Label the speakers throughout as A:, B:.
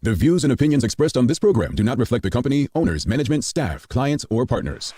A: The views and opinions expressed on this program do not reflect the company, owners, management, staff, clients, or partners.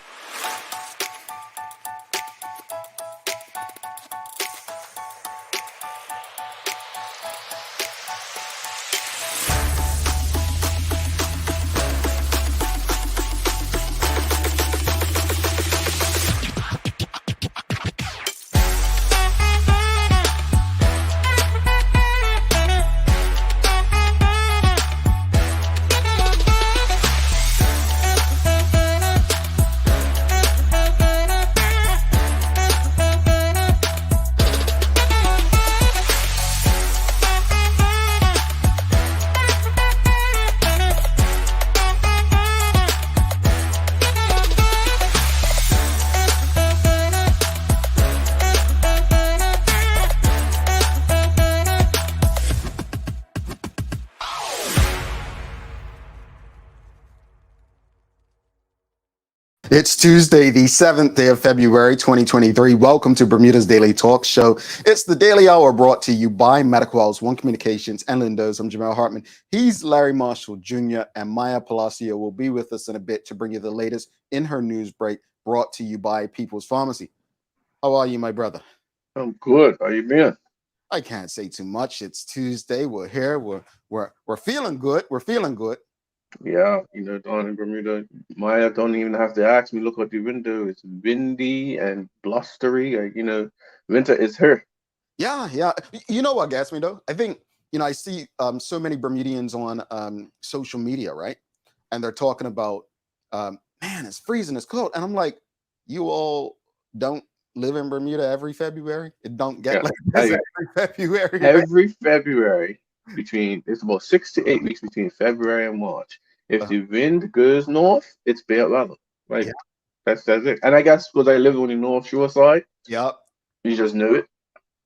B: It's Tuesday, the 7th day of February, 2023. Welcome to Bermuda's Daily Talk Show. It's the Daily Hour brought to you by MediCalls, One Communications, and Lindo's. I'm Jamel Hartman. He's Larry Marshall Jr., and Maya Palacio will be with us in a bit to bring you the latest in her news break brought to you by People's Pharmacy. How are you, my brother?
C: I'm good. How you been?
B: I can't say too much. It's Tuesday. We're here. We're feeling good. We're feeling good.
C: Yeah, down in Bermuda, Maya don't even have to ask me. Look out the window. It's windy and blustery. Winter is here.
B: Yeah. You know what gets me though? I think, I see so many Bermudians on social media, right? And they're talking about, man, it's freezing, it's cold. And I'm like, you all don't live in Bermuda every February? It don't get like this every February. Right?
C: Every February, it's about 6 to 8 weeks between February and March. If the wind goes north, it's bad weather.
B: Yeah.
C: That's it. And I guess because I live on the North Shore side,
B: Yep.
C: You just know it.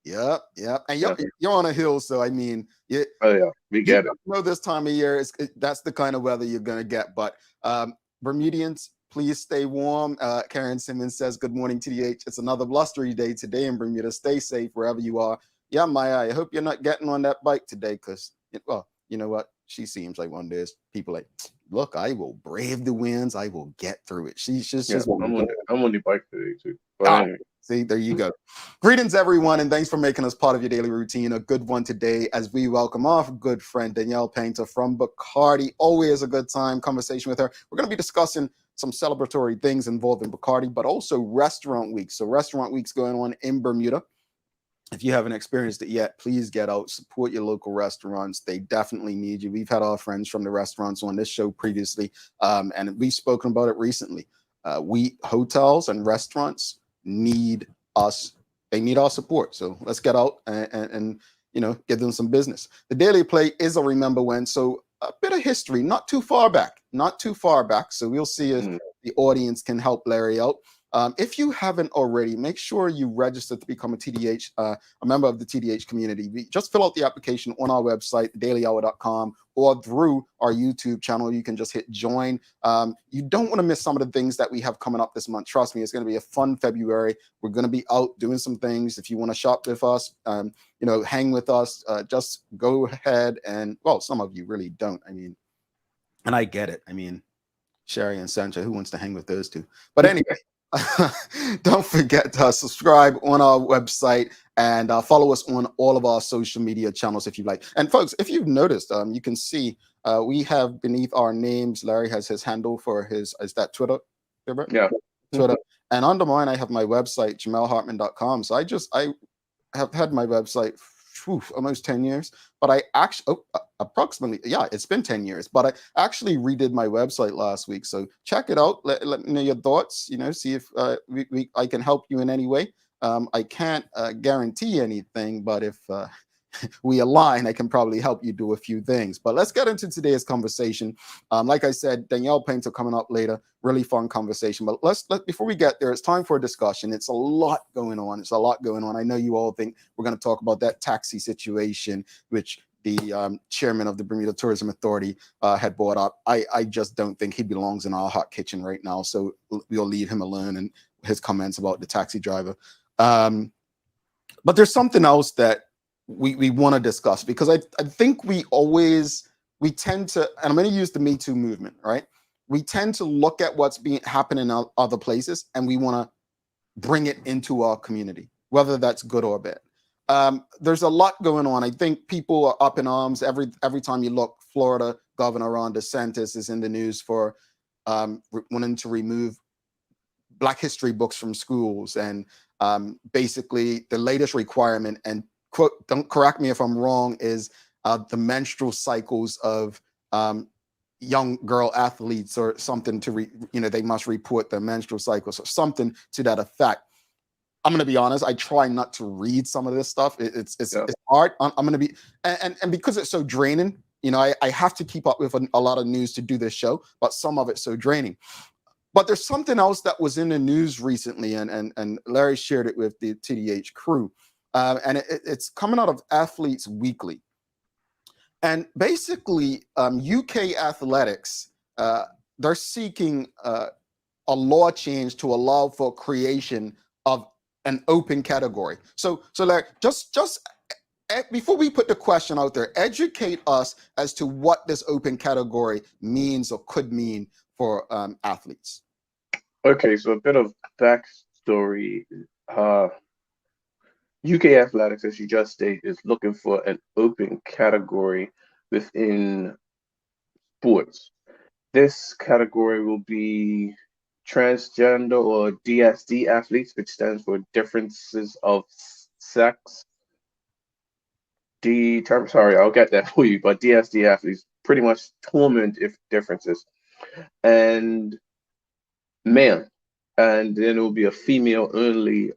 B: Yep. And you're on a hill, so I mean,
C: we get it.
B: This time of year, that's the kind of weather you're gonna get. But Bermudians, please stay warm. Karen Simmons says, "Good morning, TDH. It's another blustery day today in Bermuda. Stay safe wherever you are." Yeah, Maya, I hope you're not getting on that bike today, because you know what? She seems like one of those people like, look, I will brave the winds. I will get through it. She's just
C: I'm on the bike today too. But anyway.
B: See, there you go. Greetings, everyone, and thanks for making us part of your daily routine. A good one today as we welcome our good friend Danielle Paynter from Bacardi. Always a good time conversation with her. We're going to be discussing some celebratory things involving Bacardi, but also Restaurant Weeks. So Restaurant Weeks going on in Bermuda. If you haven't experienced it yet, please get out, support your local restaurants. They definitely need you. We've had our friends from the restaurants on this show previously, and we've spoken about it recently. Hotels and restaurants need us. They need our support. So let's get out and give them some business. The Daily Play is a remember when, so a bit of history, not too far back. So we'll see if the audience can help Larry out. If you haven't already, make sure you register to become a TDH, a member of the TDH community. Just fill out the application on our website, thedailyhour.com, or through our YouTube channel. You can just hit join. You don't want to miss some of the things that we have coming up this month. Trust me, it's going to be a fun February. We're going to be out doing some things. If you want to shop with us, hang with us, just go ahead and, well, some of you really don't. I mean, and I get it. I mean, Sherry and Sancha, who wants to hang with those two? But anyway. Don't forget to subscribe on our website and follow us on all of our social media channels if you like. And folks, if you've noticed, you can see we have beneath our names, Larry has his handle for is that Twitter?
C: Yeah.
B: Twitter. And under mine, I have my website, jamelhartman.com. So I have had my website almost 10 years, but I actually approximately, it's been 10 years, but I actually redid my website last week. So check it out. Let me know your thoughts, see if I can help you in any way. I can't guarantee anything, but if we align, I can probably help you do a few things. But let's get into today's conversation. Like I said, Danielle Paynter coming up later. Really fun conversation. But before we get there, it's time for a discussion. It's a lot going on. I know you all think we're going to talk about that taxi situation, which the chairman of the Bermuda Tourism Authority had brought up. I just don't think he belongs in our hot kitchen right now. So we'll leave him alone and his comments about the taxi driver. But there's something else that we want to discuss, because I think we always we tend to, and I'm going to use the Me Too movement, right? We tend to look at what's being happening in other places, and we want to bring it into our community, whether that's good or bad. There's a lot going on. I think people are up in arms every time you look. Florida Governor Ron DeSantis is in the news for wanting to remove Black history books from schools, and basically the latest requirement, and quote, don't correct me if I'm wrong, is the menstrual cycles of young girl athletes or something they must report their menstrual cycles or something to that effect. I'm going to be honest. I try not to read some of this stuff. It's hard. I'm going to be, and because it's so draining, I have to keep up with a lot of news to do this show, but some of it's so draining. But there's something else that was in the news recently, and Larry shared it with the TDH crew, and it's coming out of Athletes Weekly. And basically, UK athletics, they're seeking a law change to allow for creation of an open category. So Larry, just before we put the question out there, educate us as to what this open category means or could mean for athletes.
C: Okay, so a bit of backstory. UK athletics, as you just stated, is looking for an open category within sports. This category will be transgender or DSD athletes, which stands for differences of sex. Sorry, I'll get that for you, but DSD athletes, pretty much torment if differences. And male, and then it will be a female only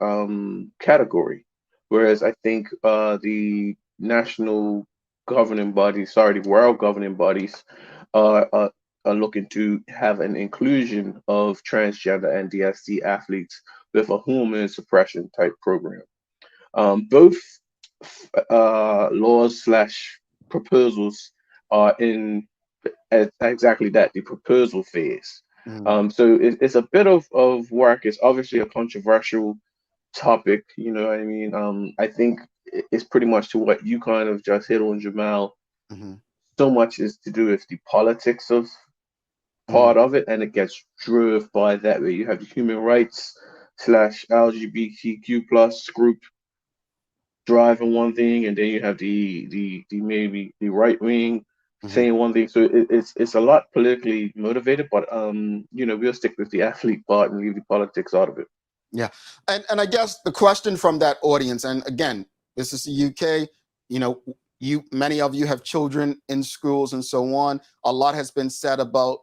C: category. Whereas I think the national governing bodies, the world governing bodies, are looking to have an inclusion of transgender and DSD athletes with a hormone suppression type program. Both laws / proposals are in exactly that, the proposal phase. So it's a bit of work. It's obviously a controversial topic, you know what I mean? I think it's pretty much to what you kind of just hit on, Jamal. So much is to do with the politics of part of it, and it gets drove by that way. You have the human rights / LGBTQ plus group driving one thing, and then you have the maybe the right wing saying one thing. So it's a lot politically motivated, but we'll stick with the athlete part and leave the politics out of it.
B: Yeah, and I guess the question from that audience, and again, this is the UK. Many of you have children in schools and so on. A lot has been said about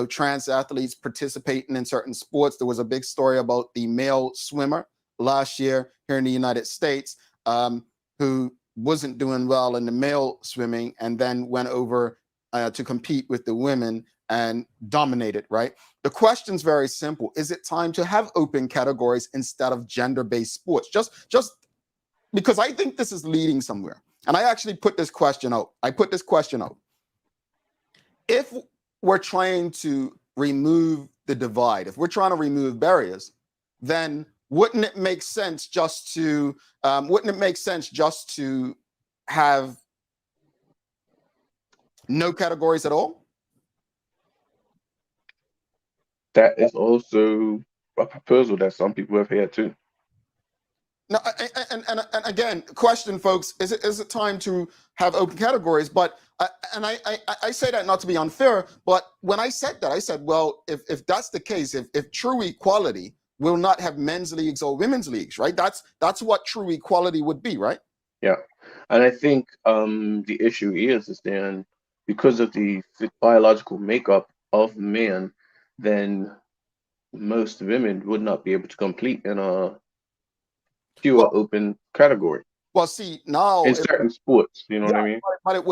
B: trans athletes participating in certain sports. There was a big story about the male swimmer last year here in the United States, who wasn't doing well in the male swimming and then went over to compete with the women and dominated, right? The question's very simple. Is it time to have open categories instead of gender-based sports? Just because I think this is leading somewhere. And I actually put this question out. If we're trying to remove the divide, if we're trying to remove barriers, then wouldn't it make sense just to have no categories at all?
C: That is also a proposal that some people have had too.
B: No, and again, question, folks, is it time to have open categories? But I say that not to be unfair, but when I said that, I said, well, if that's the case, if true equality will not have men's leagues or women's leagues, right? That's what true equality would be, right?
C: Yeah, and I think the issue is then because of the biological makeup of men, then most women would not be able to compete in a pure open category.
B: Well, see, now
C: in certain sports, you know what I mean?
B: But it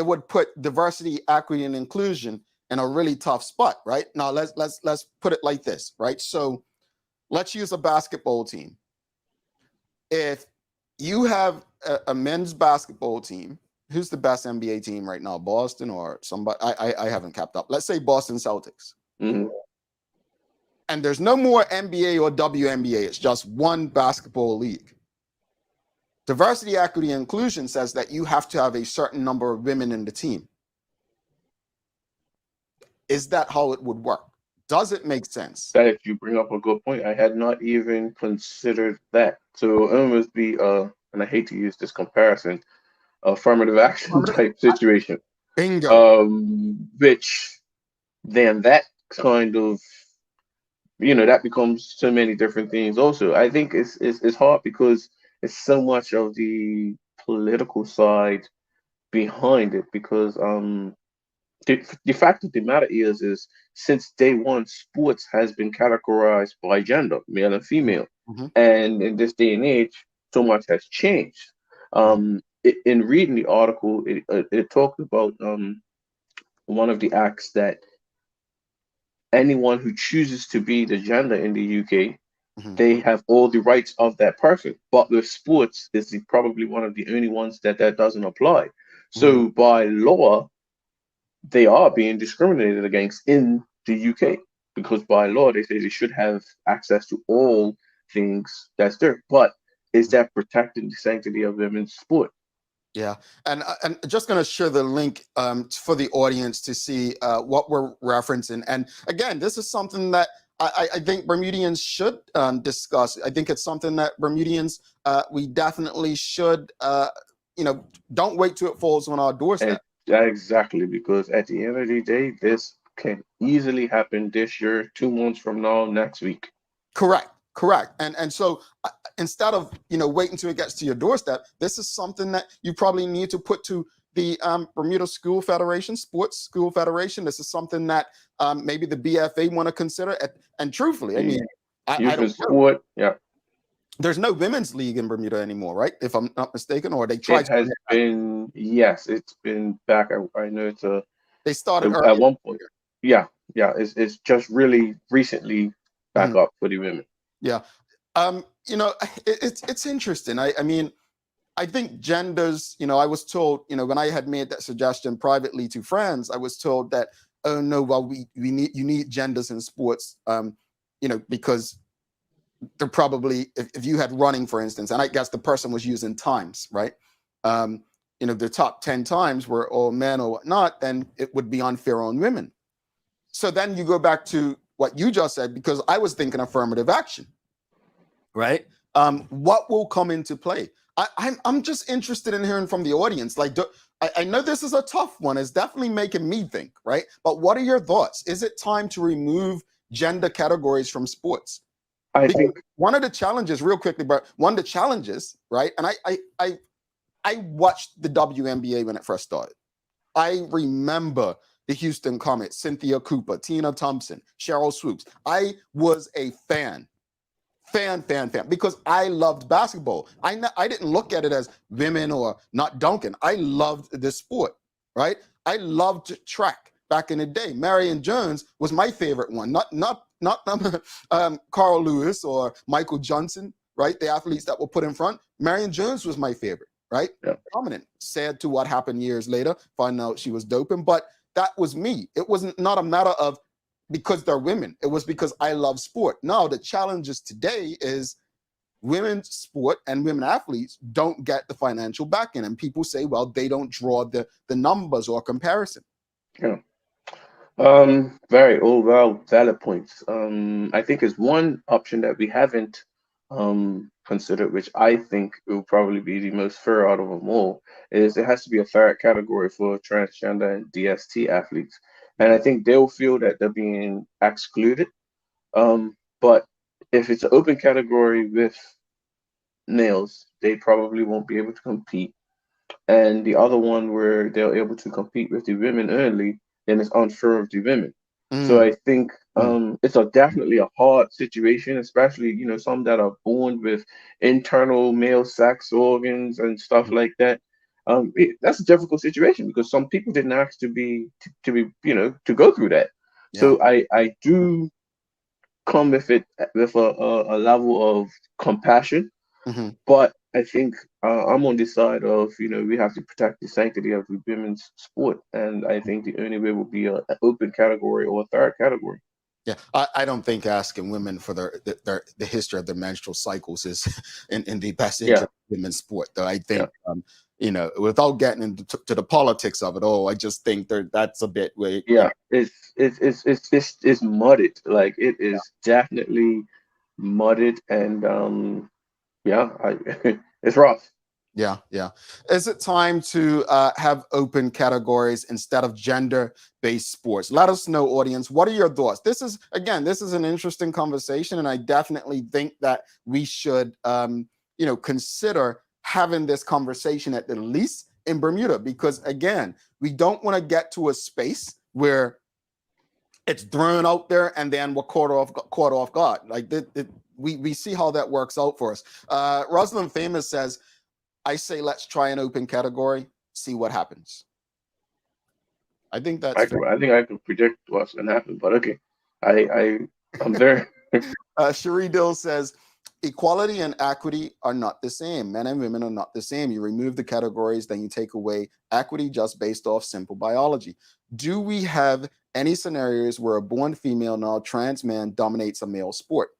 B: would put diversity, equity, and inclusion in a really tough spot, right? Now let's put it like this, right? So let's use a basketball team. If you have a men's basketball team, who's the best NBA team right now? Boston or somebody? I haven't kept up. Let's say Boston Celtics. And there's no more NBA or WNBA. It's just one basketball league. Diversity, equity, and inclusion says that you have to have a certain number of women in the team. Is that how it would work? Does it make sense?
C: That you bring up a good point. I had not even considered that. So it almost be and I hate to use this comparison, affirmative action
B: Affirmative
C: type
B: action.
C: situation.
B: Bingo.
C: Which then that kind of that becomes so many different things also. I think it's hard because it's so much of the political side behind it because the fact of the matter is since day one sports has been categorized by gender, male and female,
B: Mm-hmm.
C: and in this day and age so much has changed. In reading the article, it talked about one of the acts that anyone who chooses to be the gender in the UK,
B: Mm-hmm.
C: they have all the rights of that person. But with sports, is probably one of the only ones that doesn't apply.
B: Mm-hmm.
C: So by law, they are being discriminated against in the UK because by law they say they should have access to all things that's there. But is that protecting the sanctity of women's sport?
B: Yeah, and just going to share the link for the audience to see what we're referencing. And again, this is something that I think Bermudians should discuss. I think it's something that Bermudians we definitely should. Don't wait till it falls on our
C: And
B: doorstep.
C: exactly, because at the end of the day, this can easily happen this year, 2 months from now, next week.
B: Correct, correct. And so instead of waiting until it gets to your doorstep, this is something that you probably need to put to the Bermuda School Federation, Sports School Federation. This is something that maybe the BFA want to consider. And truthfully, I
C: The
B: mean, I
C: youth and
B: don't know.
C: sport, yeah,
B: There's no women's league in Bermuda anymore, right? If I'm not mistaken, or they tried
C: it
B: to bring
C: has
B: it back.
C: been, yes, it's been back. I know it's
B: They started
C: at
B: earlier.
C: one point, yeah, yeah, it's just really recently back
B: Mhm.
C: up for the women.
B: Yeah. It's interesting. I mean, I think genders, I was told, when I had made that suggestion privately to friends, I was told that, oh no, well, you need genders in sports, because they're probably, if you had running, for instance, and I guess the person was using times, right? Um, the top 10 times were all men or whatnot, then it would be unfair on women. So then you go back to what you just said, because I was thinking affirmative action, right? What will come into play? I'm just interested in hearing from the audience. Like, I know this is a tough one. It's definitely making me think, right? But what are your thoughts? Is it time to remove gender categories from sports?
C: I
B: Because
C: think
B: one of the challenges, real quickly, but one of the challenges, right? And I watched the WNBA when it first started. I remember the Houston Comets, Cynthia Cooper, Tina Thompson, Cheryl Swoops. I was a fan, because I loved basketball. I didn't look at it as women or not dunking. I loved this sport, right? I loved track back in the day. Marion Jones was my favorite one, not Carl Lewis or Michael Johnson, right? The athletes that were put in front. Marion Jones was my favorite, right?
C: yeah.
B: Dominant. Sad to what happened years later, find out she was doping, but that was me. It wasn't not a matter of because they're women. It was because I love sport. Now the challenges today is women's sport and women athletes don't get the financial backing, and people say, well, they don't draw the numbers or comparison.
C: Yeah. Very all well valid points. I think is one option that we haven't considered, which I think will probably be the most fair out of them all, is it has to be a third category for transgender and DST athletes. And I
B: Mhm.
C: think they'll feel that they're being excluded. But if it's an open category with males, they probably won't be able to compete, and the other one where they're able to compete with the women only, then it's unfair of the women. So
B: Mm,
C: I think
B: mm,
C: it's a definitely a hard situation, especially some that are born with internal male sex organs and stuff
B: mm.
C: like that. That's a difficult situation because some people didn't ask to be to go through that.
B: Yeah.
C: So I do come with it with a level of compassion,
B: Hmm.
C: but I think I'm on the side of, we have to protect the sanctity of the women's sport. And I think the only way will be an open category or a third category.
B: Yeah, I don't think asking women for the history of their menstrual cycles is in the best
C: Yeah,
B: interest of women's sport. Though I
C: yeah,
B: think, without getting into to the politics of it all, I just think that's a bit where
C: yeah. It's mudded. Like it is definitely mudded, and yeah, it's rough.
B: yeah, yeah. Is it time to have open categories instead of gender-based sports? Let us know, audience. What are your thoughts? This is an interesting conversation, and I definitely think that we should, consider having this conversation at the least in Bermuda, because again, we don't want to get to a space where it's thrown out there and then we're caught off guard. Like we see how that works out for us. Rosalind Famous says, I say let's try an open category, see what happens. I think that's fair.
C: I think I can predict what's gonna happen, but okay. I'm there.
B: Cherie Dill says, equality and equity are not the same. Men and women are not the same. You remove the categories, then you take away equity just based off simple biology. Do we have any scenarios where a born female, now trans man, dominates a male sport?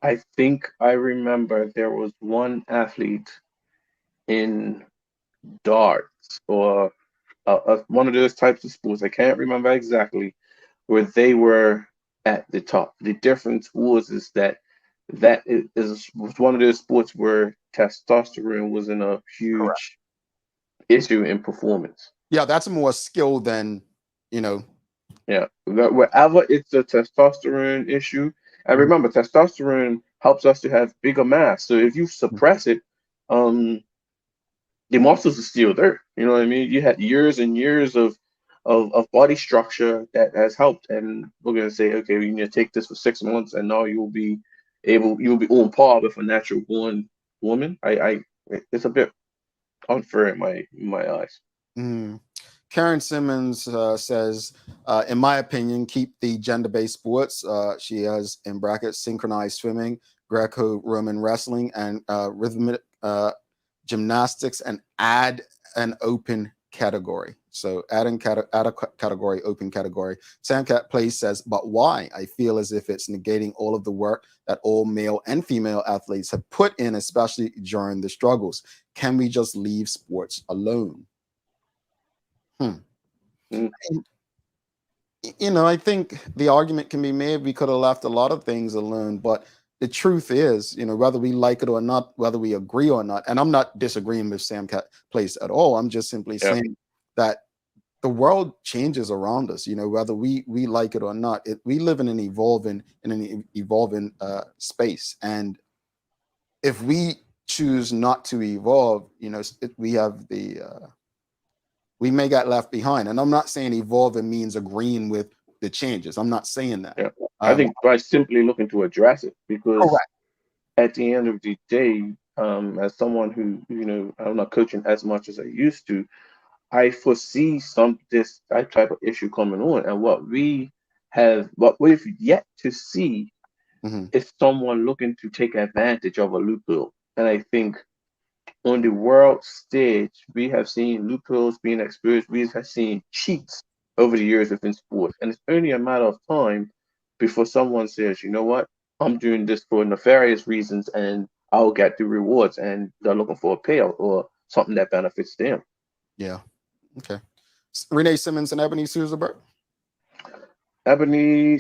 C: I think I remember there was one athlete in darts or one of those types of sports. I can't remember exactly where they were at the top. The difference is that was one of those sports where testosterone was in a
B: Correct.
C: huge issue in performance.
B: Yeah, that's more skill than, you know.
C: Yeah, wherever it's a testosterone issue, and
B: Mhm.
C: remember, testosterone helps us to have bigger mass. So if you suppress it, um, the muscles are still there. You know what I mean? You had years and years of body structure that has helped, and we're gonna say, okay, you need to take this for 6 months, and now you'll be on par with a natural born woman. It's a bit unfair in my eyes.
B: Mm. Karen Simmons says, in my opinion, keep the gender-based sports. She has in brackets synchronized swimming, Greco-Roman wrestling, and rhythmic gymnastics, and add an open category. So add a category, open category. Samcat Place says, but why? I feel as if it's negating all of the work that all male and female athletes have put in, especially during the struggles. Can we just leave sports alone? Hmm.
C: Mm,
B: I think the argument can be made we could have left a lot of things alone, but the truth is, whether we like it or not, whether we agree or not, and I'm not disagreeing with Sam Place at all. I'm just simply
C: yeah,
B: saying that the world changes around us, whether we like it or not. We live in an evolving space, and if we choose not to evolve, we have we may get left behind. And I'm not saying evolving means agreeing with the changes. I'm not saying that.
C: yeah. I think by simply looking to address it, because
B: Correct.
C: at the end of the day, as someone who, I'm not coaching as much as I used to, I foresee this type of issue coming on. And what we've yet to see
B: Mm-hmm.
C: is someone looking to take advantage of a loophole. And I think on the world stage, we have seen loopholes being experienced. We have seen cheats over the years within sports. And it's only a matter of time before someone says, you know what, I'm doing this for nefarious reasons and I'll get the rewards. And they're looking for a payout or something that benefits them.
B: Yeah. Okay. Renee Simmons and Ebony Suzerberg.
C: Renee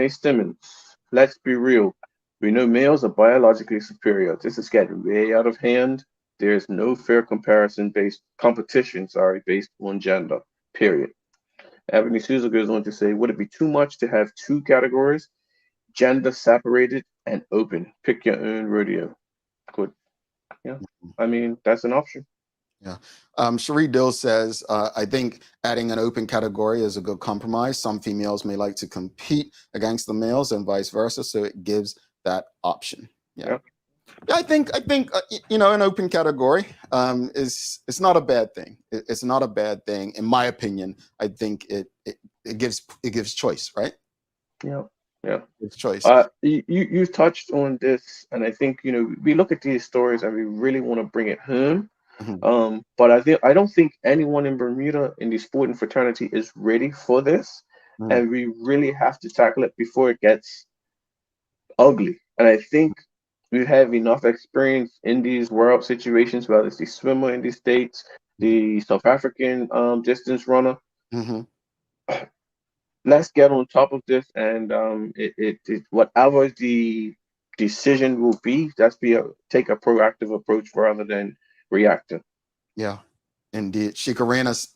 C: Simmons. Let's be real. We know males are biologically superior. This is getting way out of hand. There's no fair competition, based on gender. Period. Ebony Souza goes on to say, would it be too much to have two categories, gender separated and open? Pick your own rodeo. Good. Yeah. I mean, that's an option.
B: Yeah. Cherie Dill says, I think adding an open category is a good compromise. Some females may like to compete against the males and vice versa. So it gives that option. Yeah. Yeah, I think an open category is it's not a bad thing. It's not a bad thing, in my opinion. I think it gives choice, right?
C: Yeah. Yeah.
B: It's choice.
C: You touched on this, and I think we look at these stories and we really want to bring it home.
B: Mhm.
C: But I don't think anyone in Bermuda in the sporting fraternity is ready for this. and we really have to tackle it before it gets ugly. And I think we have enough experience in these world situations, whether it's the swimmer in the States, the South African distance runner.
B: Mm-hmm.
C: Let's get on top of this, and whatever the decision will be, take a proactive approach rather than reactive.
B: Yeah, indeed. Shikarina's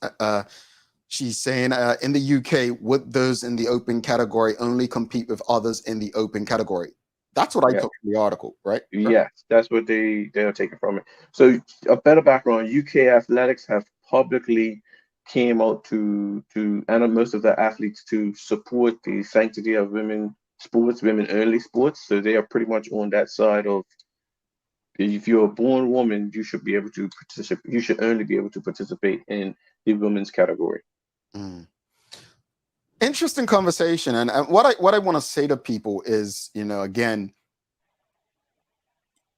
B: she's saying in the UK, would those in the open category only compete with others in the open category? That's what I
C: Yeah.
B: took from the article, right?
C: Yes, that's what they are taking from it. So a better background: UK athletics have publicly came out and most of the athletes to support the sanctity of women sports, women only sports. So they are pretty much on that side of, if you're a born woman, you should be able to participate. You should only be able to participate in the women's category.
B: Mm. Interesting conversation, and what I want to say to people is, again,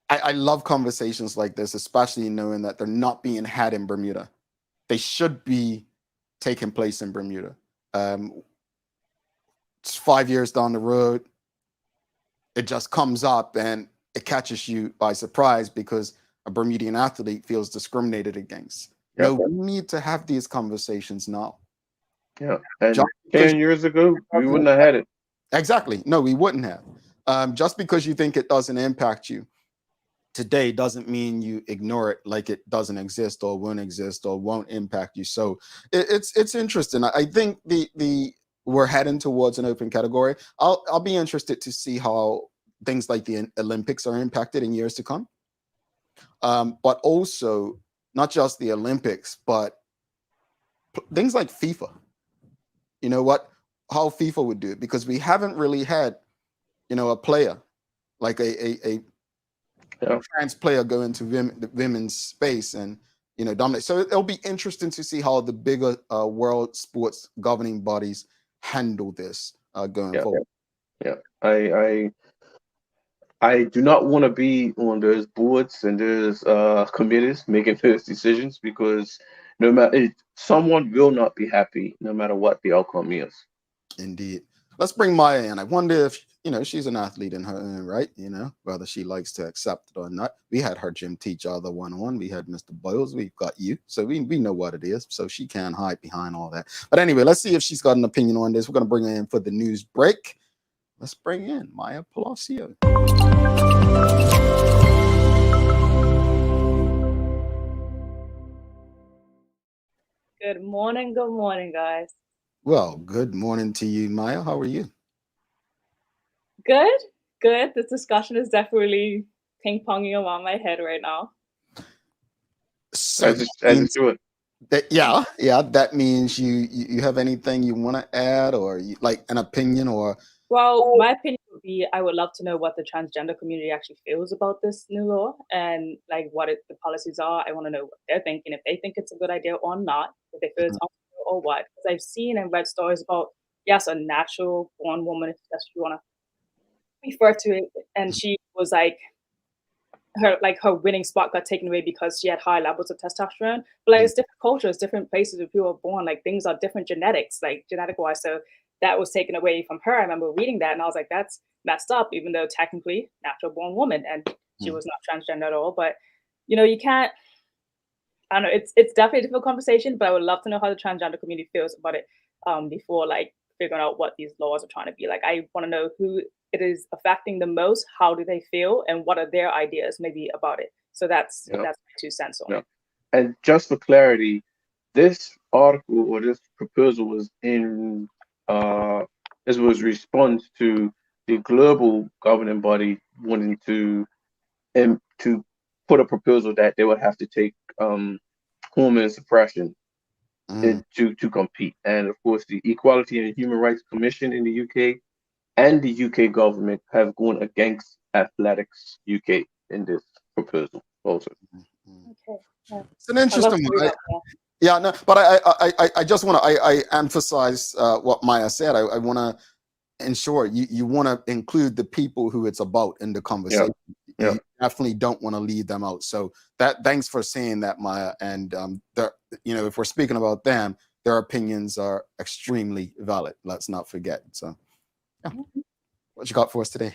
B: I love conversations like this, especially knowing that they're not being had in Bermuda. They should be taking place in Bermuda. It's 5 years down the road, it just comes up and it catches you by surprise because a Bermudian athlete feels discriminated against.
C: Yeah.
B: No, we need to have these conversations now.
C: Yeah, and 10 years ago, we wouldn't have had it.
B: Exactly. No, we wouldn't have. Just because you think it doesn't impact you today doesn't mean you ignore it like it doesn't exist or won't exist or won't impact you. So it's interesting. I think the we're heading towards an open category. I'll be interested to see how things like the Olympics are impacted in years to come. But also not just the Olympics, but things like FIFA. You know what? How FIFA would do it, because we haven't really had, a player like a trans player go into the women's space and dominate. So it'll be interesting to see how the bigger world sports governing bodies handle this going forward.
C: Yeah, I do not want to be on those boards and those committees making those decisions, because no matter someone will not be happy no matter what the outcome is.
B: Indeed. Let's bring Maya in. I wonder if she's an athlete in her own right, whether she likes to accept it or not. We had her gym teacher the 1-on-1. We had Mr. Boyles. We've got you. So we know what it is. So she can't hide behind all that. But anyway, let's see if she's got an opinion on this. We're going to bring her in for the news break. Let's bring in Maya Palacio.
D: Good morning, guys.
B: Well, good morning to you, Maya. How are you?
D: Good. This discussion is definitely ping-ponging around my head right now.
B: So that means you have anything you want to add, or like an opinion, or?
D: Well, my opinion would be, I would love to know what the transgender community actually feels about this new law, and like what the policies are. I want to know what they're thinking, if they think it's a good idea or not, if they feel it's unfair or what. Because I've seen and read stories about, yes, a natural born woman, if that's what you want to refer to it, and she was like, her winning spot got taken away because she had high levels of testosterone. But like, it's different cultures, different places where people are born, like things are different genetics, like genetic wise. So that was taken away from her. I remember reading that and I was like, that's messed up, even though technically natural born woman and she was not transgender at all. But you can't, I don't know, it's definitely a difficult conversation, but I would love to know how the transgender community feels about it before like figuring out what these laws are trying to be. Like, I want to know who it is affecting the most, how do they feel, and what are their ideas maybe about it. So that's my 2 cents on it.
C: And just for clarity, this article or this proposal was in this was response to the global governing body wanting to put a proposal that they would have to take hormone suppression to compete. And of course, the Equality and Human Rights Commission in the UK and the UK government have gone against Athletics UK in this proposal also.
D: Okay. Yeah.
B: It's an interesting one. Yeah, no, but I just want to I emphasize what Maya said. I want to ensure you want to include the people who it's about in the conversation. You definitely don't want to leave them out. So thanks for saying that, Maya. And if we're speaking about them, their opinions are extremely valid. Let's not forget. So, yeah. What you got for us today?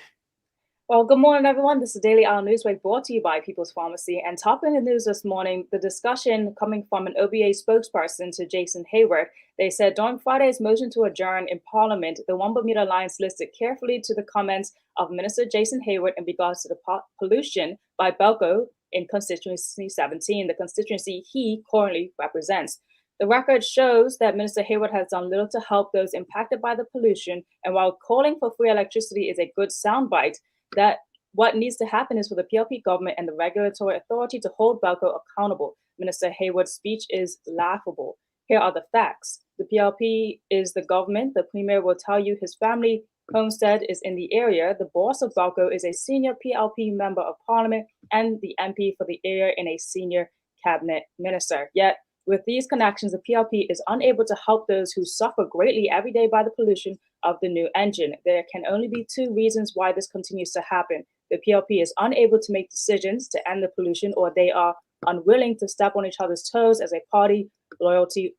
D: Well, good morning, everyone. This is Daily Hour Newswave brought to you by People's Pharmacy. And topping the news this morning, the discussion coming from an OBA spokesperson to Jason Hayward. They said during Friday's motion to adjourn in Parliament, the One Bermuda Alliance listened carefully to the comments of Minister Jason Hayward in regards to the pollution by Belco in constituency 17, the constituency he currently represents. The record shows that Minister Hayward has done little to help those impacted by the pollution. And while calling for free electricity is a good soundbite, that what needs to happen is for the PLP government and the regulatory authority to hold Belco accountable. Minister Hayward's speech is laughable. Here are the facts. The PLP is the government. The premier will tell you his family homestead is in the area. The boss of Belco is a senior PLP member of parliament and the MP for the area and a senior cabinet minister. Yet, with these connections, the PLP is unable to help those who suffer greatly every day by the pollution of the new engine. There can only be two reasons why this continues to happen. The PLP is unable to make decisions to end the pollution, or they are unwilling to step on each other's toes as a party. Loyalty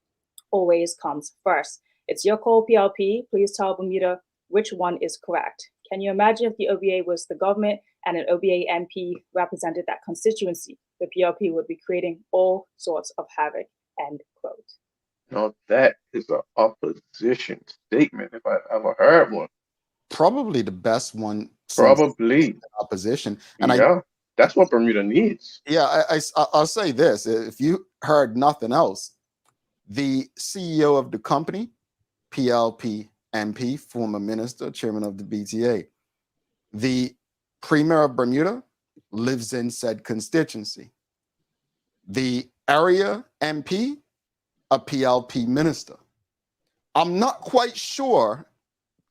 D: always comes first. It's your call, PLP. Please tell Bermuda which one is correct. Can you imagine if the OBA was the government and an OBA MP represented that constituency? The PLP would be creating all sorts of havoc, end quote.
C: Now that is an opposition statement if I've ever heard one.
B: Probably the best one.
C: Probably.
B: Opposition. And
C: yeah, that's what Bermuda needs.
B: Yeah, I'll say this. If you heard nothing else, the CEO of the company, PLP MP, former minister, chairman of the BTA, the premier of Bermuda lives in said constituency. The area MP, a PLP minister. I'm not quite sure,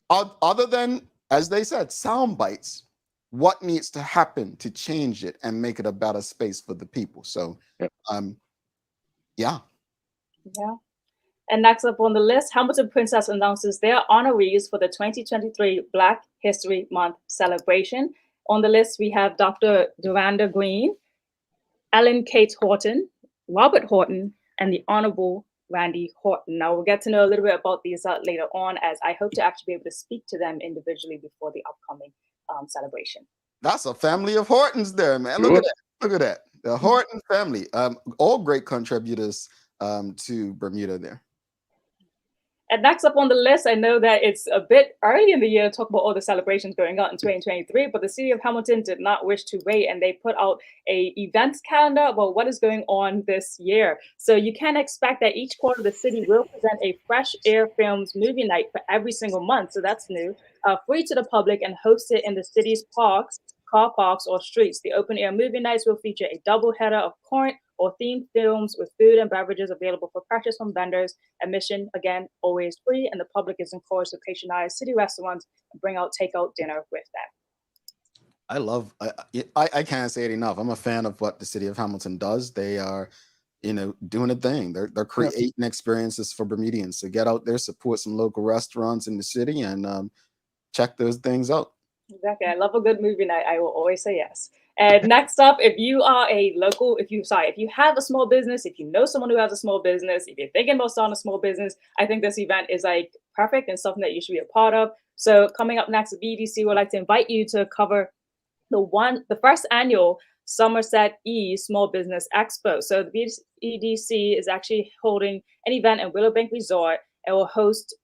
B: other than, as they said, sound bites, what needs to happen to change it and make it a better space for the people. So, yeah.
D: And next up on the list, Hamilton Princess announces their honorees for the 2023 Black History Month celebration. On the list, we have Dr. Duranda Green, Ellen Kate Horton, Robert Horton, and the Honorable Randy Horton. Now, we'll get to know a little bit about these later on, as I hope to actually be able to speak to them individually before the upcoming celebration.
B: That's a family of Hortons there, man. Look at that. Look at that. The Horton family, all great contributors to Bermuda there.
D: And next up on the list, I know that it's a bit early in the year to talk about all the celebrations going on in 2023, but the city of Hamilton did not wish to wait, and they put out a events calendar about what is going on this year. So you can expect that each quarter the city will present a Fresh Air Films movie night for every single month. So that's new, free to the public and hosted in the city's parks, car parks, or streets. The open air movie nights will feature a double header of current or themed films with food and beverages available for purchase from vendors. Admission, again, always free, and the public is encouraged to patronize city restaurants and bring out takeout dinner with them.
B: I can't say it enough. I'm a fan of what the city of Hamilton does. They are, doing a thing. They're creating experiences for Bermudians. So get out there, support some local restaurants in the city, and check those things out.
D: Exactly. I love a good movie night. I will always say yes. And next up, if you are if you have a small business, if you know someone who has a small business, if you're thinking about starting a small business, I think this event is perfect and something that you should be a part of. So coming up next, the BDC would like to invite you to cover the first annual Somerset Small Business Expo. So the BDC is actually holding an event in Willowbank Resort and will host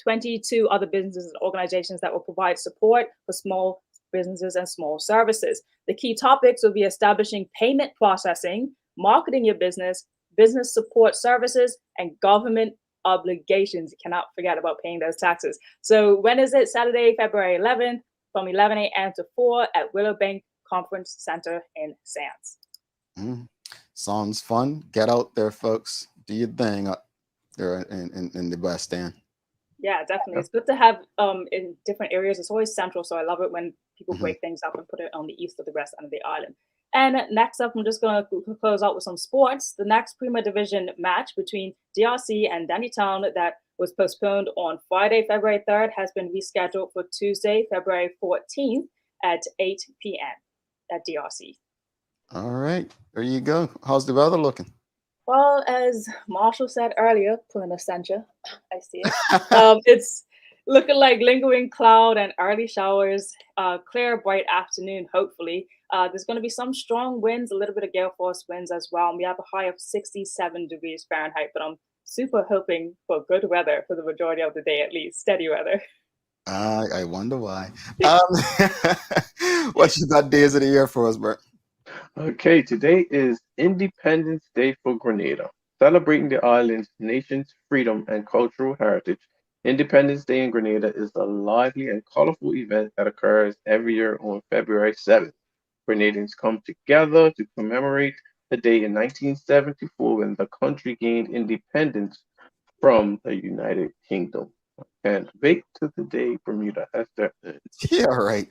D: 22 other businesses and organizations that will provide support for small businesses and small services. The key topics will be establishing payment processing, marketing your business, business support services, and government obligations. You cannot forget about paying those taxes. So when is it? Saturday, February 11th from 11 a.m. to 4 at Willowbank Conference Center in Sands.
B: Sounds fun. Get out there, folks. Do your thing up there in the West End.
D: Yeah, definitely. It's good to have in different areas. It's always central, so I love it when people break things up and put it on the east or the west end of the island. And next up, I'm just going to close out with some sports. The next Premier Division match between DRC and Dandytown that was postponed on Friday, February 3rd, has been rescheduled for Tuesday, February 14th at 8 p.m. at DRC.
B: All right, there you go. How's the weather looking?
D: Well, as Marshall said earlier, pulling a Sancha, I see it. It's looking like lingering cloud and early showers, clear, bright afternoon, hopefully. There's going to be some strong winds, a little bit of gale force winds as well. And we have a high of 67 degrees Fahrenheit, but I'm super hoping for good weather for the majority of the day, at least steady weather.
B: I wonder why. What you got days of the year for us, Bert?
C: Okay, today is Independence Day for Grenada. Celebrating the island's nation's freedom and cultural heritage, Independence Day in Grenada is a lively and colorful event that occurs every year on February 7th. Grenadians come together to commemorate the day in 1974 when the country gained independence from the United Kingdom. And wait to the day Bermuda has their own.
B: Yeah, right.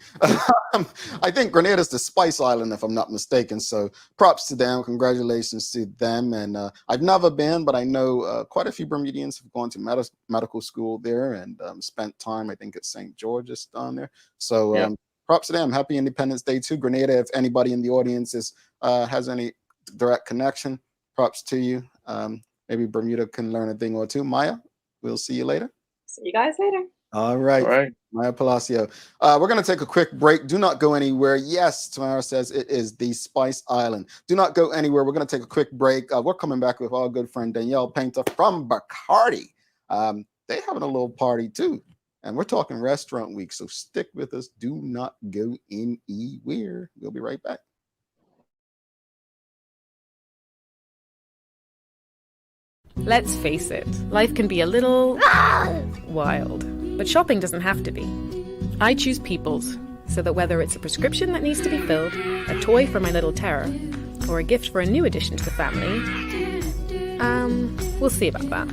B: I think Grenada's the Spice Island, if I'm not mistaken. So props to them. Congratulations to them. And I've never been, but I know quite a few Bermudians have gone to medical school there and spent time, I think, at St. George's down there. So
C: Yeah.
B: props to them. Happy Independence Day to Grenada. If anybody in the audience has any direct connection, props to you. Maybe Bermuda can learn a thing or two. Maya, we'll see you later.
D: See you guys later.
B: All right.
C: All right.
B: Maya Palacio. We're going to take a quick break. Do not go anywhere. Yes, Tamara says it is the Spice Island. Do not go anywhere. We're going to take a quick break. We're coming back with our good friend Danielle Paynter from Bacardi. They're having a little party too. And we're talking restaurant week. So stick with us. Do not go anywhere. We'll be right back.
E: Let's face it, life can be a little wild, but shopping doesn't have to be. I choose People's, so that whether it's a prescription that needs to be filled, a toy for my little terror, or a gift for a new addition to the family, we'll see about that.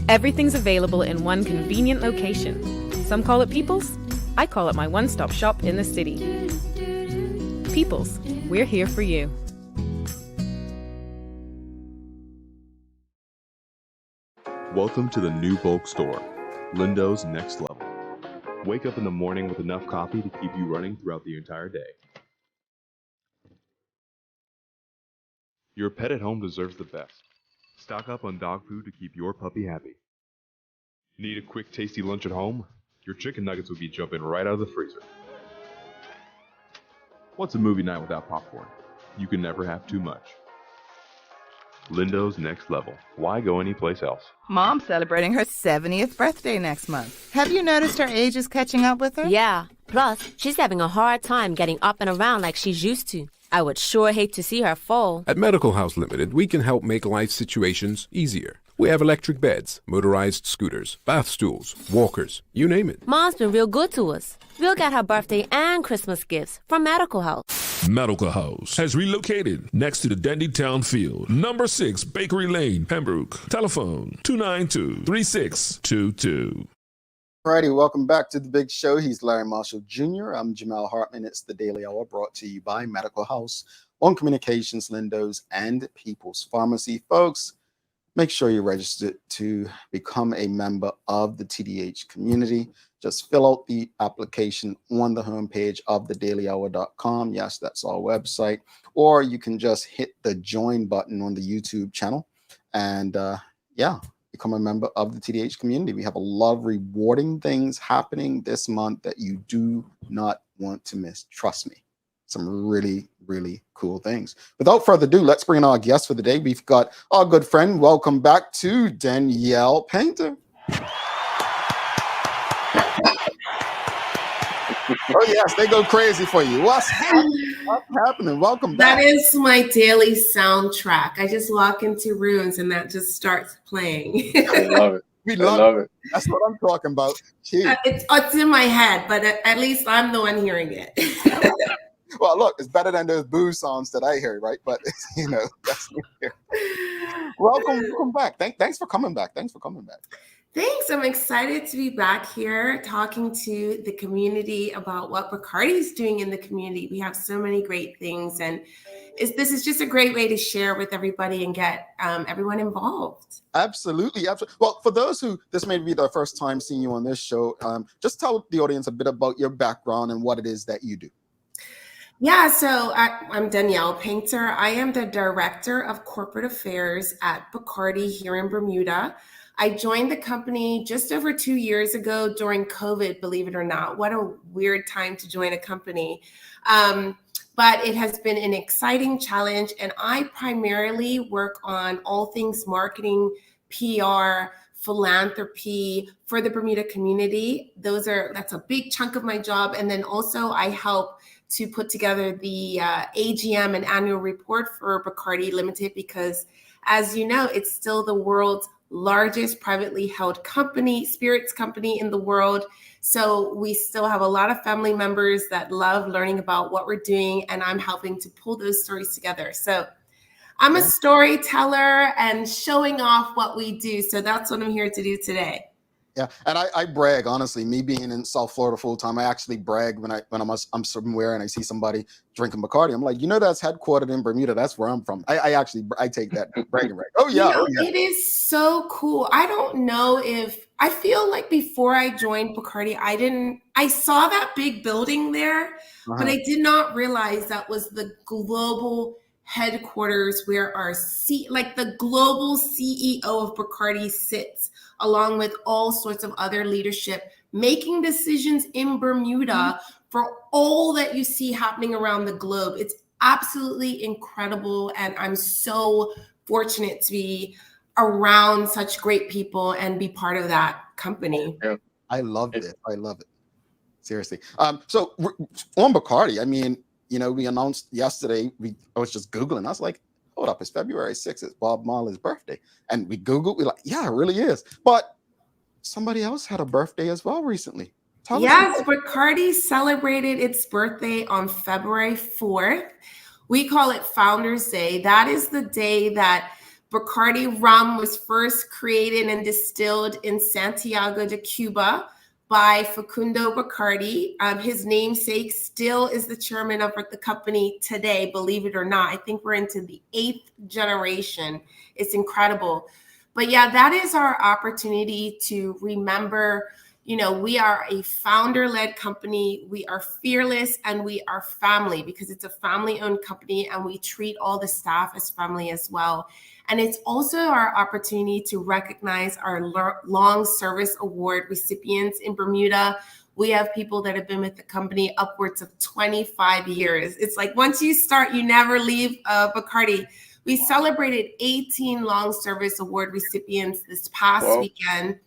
E: Everything's available in one convenient location. Some call it People's, I call it my one-stop shop in the city. People's, we're here for you.
F: Welcome to the new bulk store, Lindo's Next Level. Wake up in the morning with enough coffee to keep you running throughout the entire day. Your pet at home deserves the best. Stock up on dog food to keep your puppy happy. Need a quick, tasty lunch at home? Your chicken nuggets will be jumping right out of the freezer. What's a movie night without popcorn? You can never have too much. Lindo's Next Level. Why go anyplace else?
G: Mom's celebrating her 70th birthday next month. Have you noticed her age is catching up with her?
H: Yeah. Plus, she's having a hard time getting up and around like she's used to. I would sure hate to see her fall.
I: At Medical House Limited, we can help make life situations easier. We have electric beds, motorized scooters, bath stools, walkers, you name it.
H: Mom's been real good to us. We'll get her birthday and Christmas gifts from Medical House.
J: Medical House has relocated next to the Dandy Town Field, number 6 Bakery Lane, Pembroke. Telephone 292-3622.
B: Alrighty, welcome back to the big show. He's Larry Marshall Jr. I'm Jamal Hartman. It's the Daily Hour brought to you by Medical House on Communications, Lindo's, and People's Pharmacy. Folks, make sure you're registered to become a member of the TDH community. Just fill out the application on the homepage of thedailyhour.com. Yes, that's our website. Or you can just hit the join button on the YouTube channel and become a member of the TDH community. We have a lot of rewarding things happening this month that you do not want to miss. Trust me. Some really, really cool things. Without further ado, let's bring in our guest for the day. We've got our good friend. Welcome back to Danielle Paynter. Oh, yes, they go crazy for you. What's happening? Welcome back.
K: That is my daily soundtrack. I just walk into rooms and that just starts playing.
C: I love it.
B: We love it. That's what I'm talking about.
K: It's in my head, but at least I'm the one hearing it.
B: Well, look, it's better than those boo songs that I hear, right? But, that's here. Welcome back. Thanks for coming back. Thanks.
K: I'm excited to be back here talking to the community about what Bacardi is doing in the community. We have so many great things, and this is just a great way to share with everybody and get everyone involved.
B: Absolutely. Well, for those who this may be their first time seeing you on this show, just tell the audience a bit about your background and what it is that you do.
K: Yeah, so I'm Danielle Paynter. I am the Director of Corporate Affairs at Bacardi here in Bermuda. I joined the company just over 2 years ago during COVID, believe it or not. What a weird time to join a company. But it has been an exciting challenge, and I primarily work on all things marketing, PR, philanthropy for the Bermuda community. That's a big chunk of my job. And then also I help to put together the AGM and annual report for Bacardi Limited, because as you know, it's still the world's largest privately held company, spirits company in the world. So we still have a lot of family members that love learning about what we're doing, and I'm helping to pull those stories together. So I'm a storyteller and showing off what we do. So that's what I'm here to do today.
B: Yeah, and I brag, honestly. Me being in South Florida full time, I actually brag when I'm somewhere and I see somebody drinking Bacardi. I'm like, that's headquartered in Bermuda. That's where I'm from. I take that bragging right. Oh yeah,
K: It is so cool. I don't know if I feel like before I joined Bacardi, I saw that big building there, but I did not realize that was the global headquarters where the global CEO of Bacardi sits, along with all sorts of other leadership, making decisions in Bermuda for all that you see happening around the globe. It's absolutely incredible, and I'm so fortunate to be around such great people and be part of that company.
B: I love it. I love it. Seriously. So on Bacardi, I mean, we announced yesterday, I was just Googling. I was like, hold up, it's February 6th. It's Bob Marley's birthday. And we Googled, we're like, yeah, it really is. But somebody else had a birthday as well recently.
K: Yes, Bacardi celebrated its birthday on February 4th. We call it Founders Day. That is the day that Bacardi rum was first created and distilled in Santiago de Cuba by Facundo Bacardi. His namesake still is the chairman of the company today, believe it or not. I think we're into the 8th generation. It's incredible. But yeah, that is our opportunity to remember, we are a founder-led company. We are fearless, and we are family, because it's a family-owned company, and we treat all the staff as family as well. And it's also our opportunity to recognize our long service award recipients in Bermuda. We have people that have been with the company upwards of 25 years. It's like once you start, you never leave Bacardi. We celebrated 18 long service award recipients this past weekend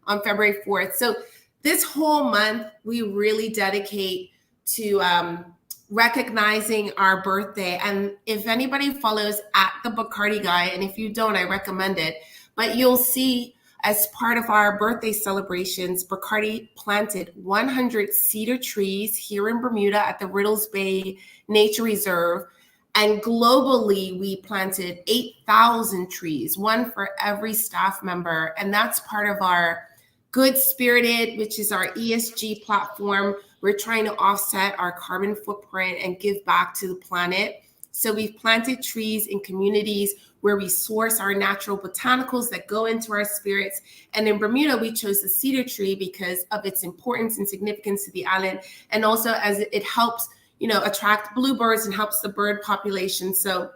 K: on February 4th. So this whole month, we really dedicate to recognizing our birthday. And if anybody follows at the Bacardi Guy, and if you don't, I recommend it, but you'll see as part of our birthday celebrations, Bacardi planted 100 cedar trees here in Bermuda at the Riddles Bay Nature Reserve. And globally, we planted 8,000 trees, one for every staff member. And that's part of our Good Spirited, which is our ESG platform. We're trying to offset our carbon footprint and give back to the planet. So we've planted trees in communities where we source our natural botanicals that go into our spirits. And in Bermuda, we chose the cedar tree because of its importance and significance to the island. And also as it helps, attract bluebirds and helps the bird population. So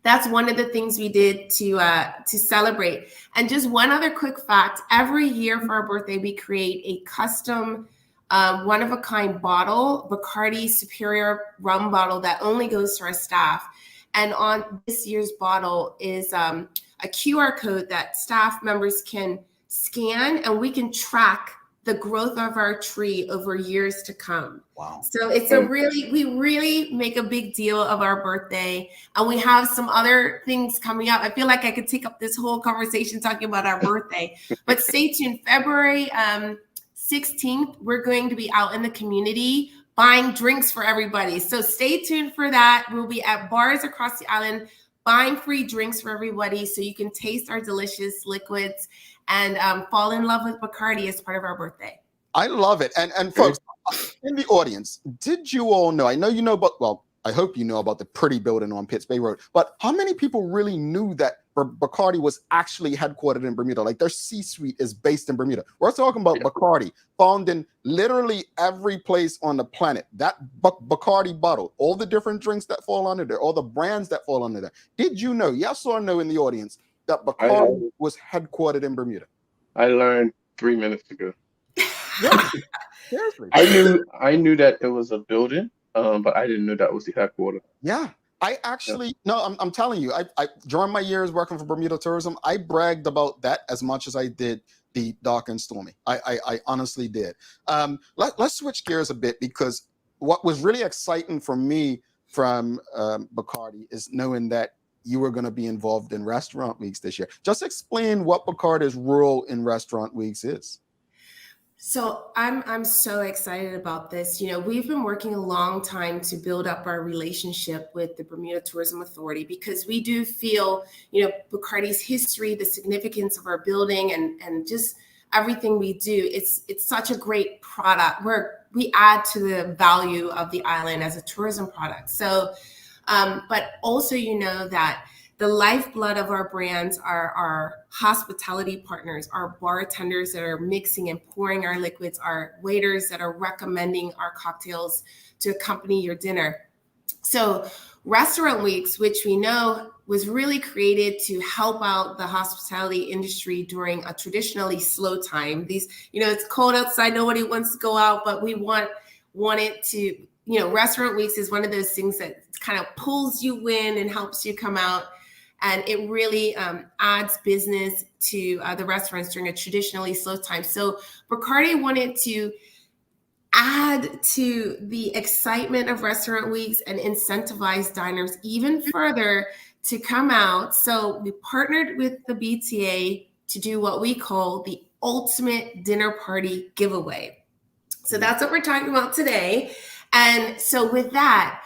K: that's one of the things we did to celebrate. And just one other quick fact, every year for our birthday, we create a custom one-of-a-kind bottle, Bacardi Superior rum bottle that only goes to our staff. And on this year's bottle is a QR code that staff members can scan, and we can track the growth of our tree over years to come.
B: Wow.
K: So it's we really make a big deal of our birthday, and we have some other things coming up. I feel like I could take up this whole conversation talking about our birthday, but stay tuned. February 16th, we're going to be out in the community buying drinks for everybody. So stay tuned for that. We'll be at bars across the island buying free drinks for everybody so you can taste our delicious liquids and fall in love with Bacardi as part of our birthday.
B: I love it. And folks in the audience, did you all know, I know you know, but well, I hope you know about the pretty building on Pitts Bay Road. But how many people really knew that Bacardi was actually headquartered in Bermuda? Like their C-suite is based in Bermuda. We're talking about Bacardi, found in literally every place on the planet. That Bacardi bottle, all the different drinks that fall under there, all the brands that fall under there. Did you know, yes or no in the audience, that Bacardi was headquartered in Bermuda?
C: I learned 3 minutes ago.
B: Yeah, seriously.
C: I knew that it was a building, but I didn't know that was the headquarters.
B: Yeah. I actually, no, I'm telling you, I during my years working for Bermuda Tourism, I bragged about that as much as I did the Dark and Stormy. I honestly did. Let's switch gears a bit, because what was really exciting for me from Bacardi is knowing that you were going to be involved in Restaurant Weeks this year. Just explain what Bacardi's role in Restaurant Weeks is.
K: So I'm so excited about this. You know, we've been working a long time to build up our relationship with the Bermuda Tourism Authority, because we do feel, you know, Bacardi's history, the significance of our building, and just everything we do. It's such a great product where we add to the value of the island as a tourism product. So, but also, you know, that the lifeblood of our brands are our hospitality partners, our bartenders that are mixing and pouring our liquids, our waiters that are recommending our cocktails to accompany your dinner. So Restaurant Weeks, which we know was really created to help out the hospitality industry during a traditionally slow time. These, you know, it's cold outside, nobody wants to go out, but we want it to, you know, Restaurant Weeks is one of those things that kind of pulls you in and helps you come out. And it really adds business to the restaurants during a traditionally slow time. So Bacardi wanted to add to the excitement of Restaurant Weeks and incentivize diners even further to come out. So we partnered with the BTA to do what we call the ultimate dinner party giveaway. So that's what we're talking about today. And so with that,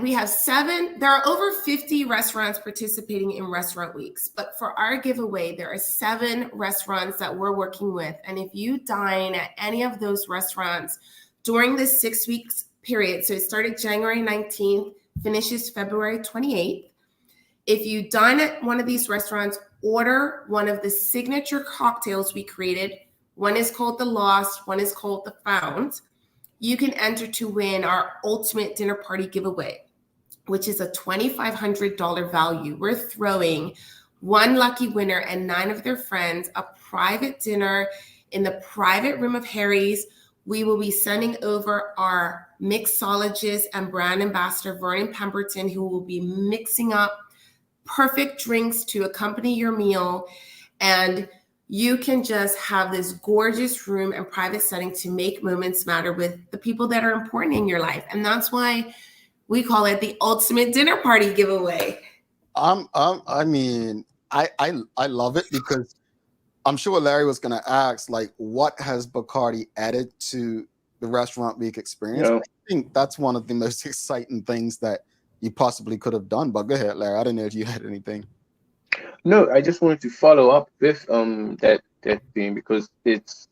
K: we have there are over 50 restaurants participating in Restaurant Weeks, but for our giveaway, there are 7 restaurants that we're working with. And if you dine at any of those restaurants during this 6 weeks period, so it started January 19th, finishes February 28th. If you dine at one of these restaurants, order one of the signature cocktails we created. One is called the Lost, one is called the Found. You can enter to win our ultimate dinner party giveaway, which is a $2,500 value. We're throwing one lucky winner and 9 of their friends a private dinner in the private room of Harry's. We will be sending over our mixologist and brand ambassador, Vernon Pemberton, who will be mixing up perfect drinks to accompany your meal. And you can just have this gorgeous room and private setting to make moments matter with the people that are important in your life. And that's why we call it the ultimate dinner party giveaway.
B: I mean, I love it, because I'm sure Larry was going to ask, like, what has Bacardi added to the Restaurant Week experience?
C: Yeah.
B: I think that's one of the most exciting things that you possibly could have done. But go ahead, Larry. I don't know if you had anything.
C: No, I just wanted to follow up with that theme, because it's